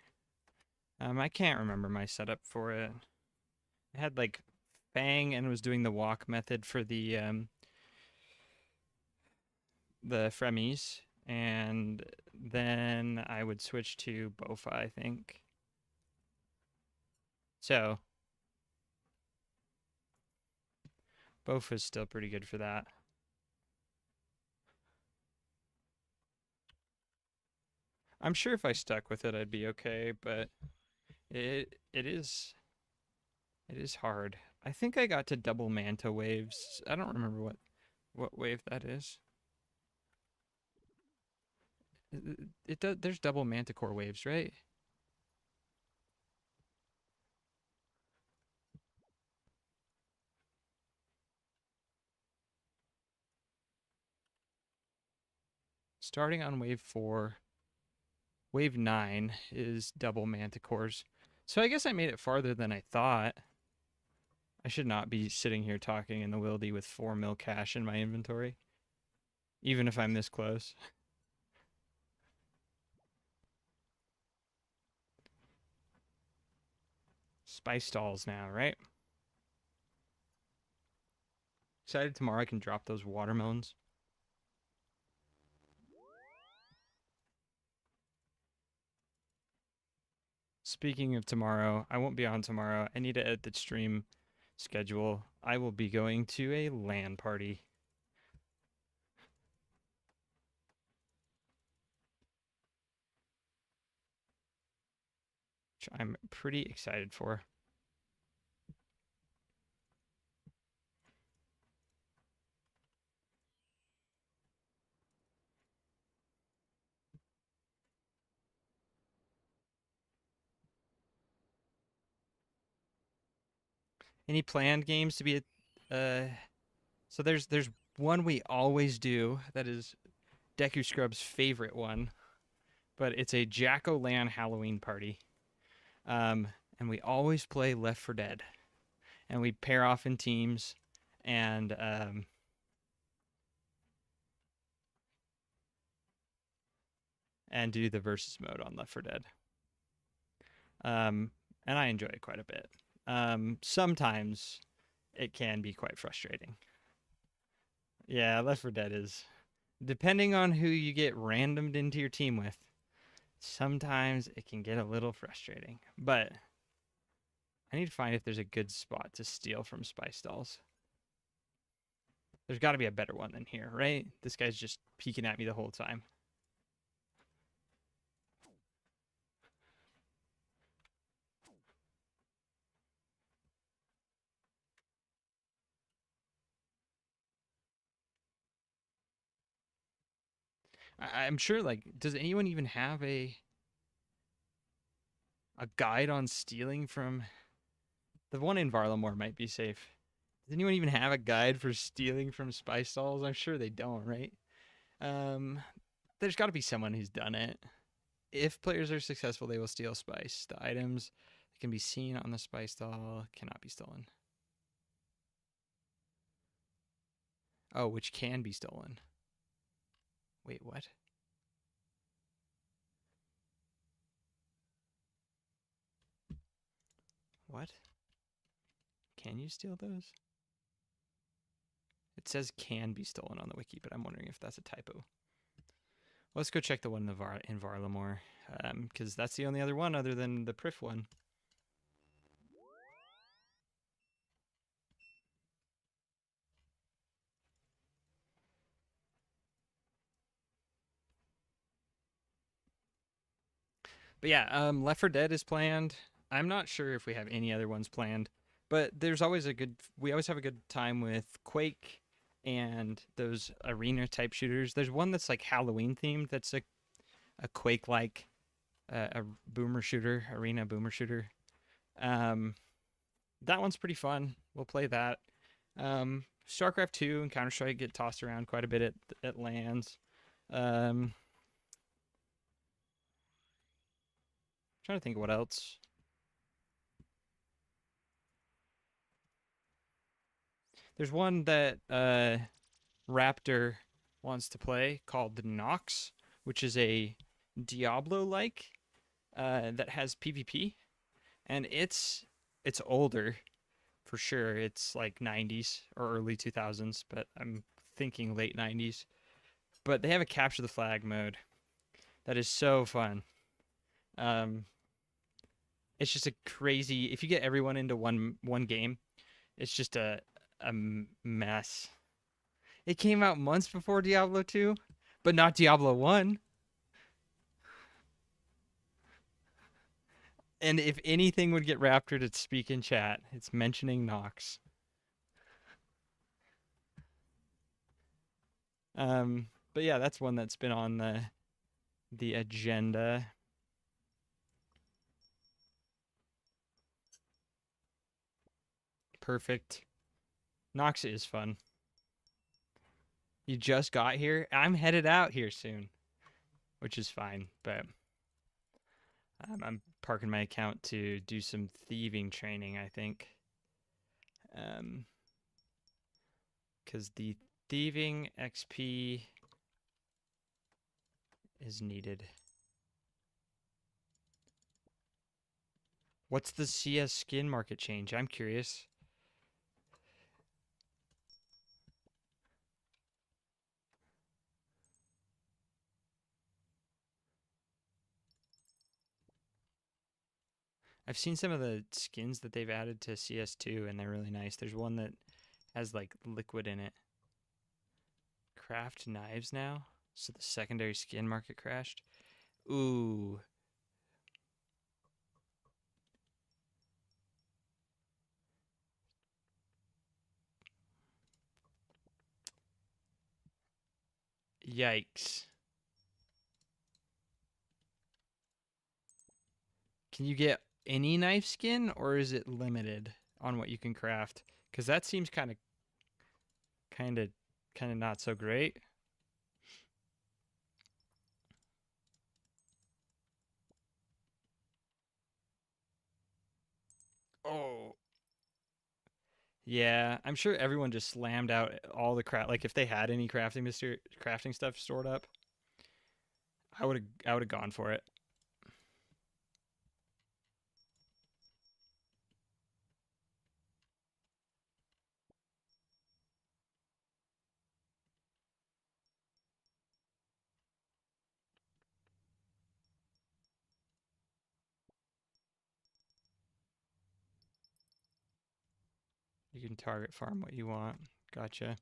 I can't remember my setup for it. I had like Fang and was doing the walk method for the Fremies, and then I would switch to Bofa, I think. So Bofa's still pretty good for that. I'm sure if I stuck with it, I'd be okay, but it is hard. I think I got to double Manta waves. I don't remember what wave that is. It does. There's double Manticore waves, right? Starting on wave 4, wave 9 is double Manticores. So I guess I made it farther than I thought. I should not be sitting here talking in the wildy with 4 mil cash in my inventory, even if I'm this close. Spice stalls now, right? Excited tomorrow I can drop those watermelons. Speaking of tomorrow, I won't be on tomorrow. I need to edit the stream schedule. I will be going to a LAN party, which I'm pretty excited for. Any planned games to be so there's one we always do that is Deku Scrub's favorite one, but it's a Jack-O-Lan Halloween party. Um, and we always play Left 4 Dead. And we pair off in teams and do the versus mode on Left 4 Dead. And I enjoy it quite a bit. Sometimes it can be quite frustrating. Yeah, Left 4 Dead is. Depending on who you get randomed into your team with, sometimes it can get a little frustrating. But I need to find if there's a good spot to steal from spice stalls. There's got to be a better one than here, right? This guy's just peeking at me the whole time. I'm sure, like, does anyone even have a guide on stealing from the one in Varlamore might be safe. Does anyone even have a guide for stealing from spice stalls? I'm sure they don't, right? Um, there's got to be someone who's done it. If players are successful, they will steal spice. The items that can be seen on the spice stall cannot be stolen. Oh, which can be stolen. Wait, what? What? Can you steal those? It says can be stolen on the wiki, but I'm wondering if that's a typo. Let's go check the one in Varlamore, because that's the only other one other than the Prif one. But yeah, Left 4 Dead is planned. I'm not sure if we have any other ones planned, but there's always a good. We always have a good time with Quake and those arena type shooters. There's one that's like Halloween themed. That's a Quake like a boomer shooter, arena boomer shooter. Um, that one's pretty fun. We'll play that. StarCraft 2 and Counter Strike get tossed around quite a bit at LANs. Trying to think of what else. There's one that Raptor wants to play called Nox, which is a Diablo like that has PvP, and it's older for sure. It's like 90s or early 2000s, but I'm thinking late 90s. But they have a capture the flag mode that is so fun. Um, it's just a crazy. If you get everyone into one game, it's just a mess. It came out months before Diablo 2, but not Diablo 1. And if anything would get Raptor to speak in chat, it's mentioning Nox. But yeah, that's one that's been on the agenda. Perfect. Nox is fun. You just got here. I'm headed out here soon, which is fine. But I'm parking my account to do some thieving training. I think, because the thieving XP is needed. What's the CS skin market change? I'm curious. I've seen some of the skins that they've added to CS2 and they're really nice. There's one that has like liquid in it. Craft knives now? So the secondary skin market crashed? Ooh. Yikes. Can you get any knife skin or is it limited on what you can craft? Cuz that seems kind of not so great. Oh. Yeah, I'm sure everyone just slammed out all the craft. Like if they had any crafting stuff stored up, I would have gone for it. You can target farm what you want. Gotcha.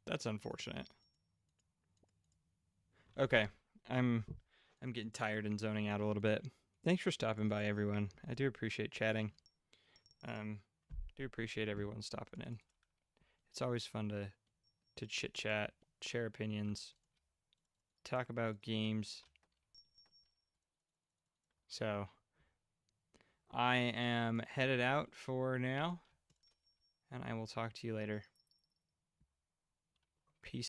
That's unfortunate. Okay, I'm getting tired and zoning out a little bit. Thanks for stopping by, everyone. I do appreciate chatting. Do appreciate everyone stopping in. It's always fun to chit chat, share opinions, talk about games. So I am headed out for now, and I will talk to you later.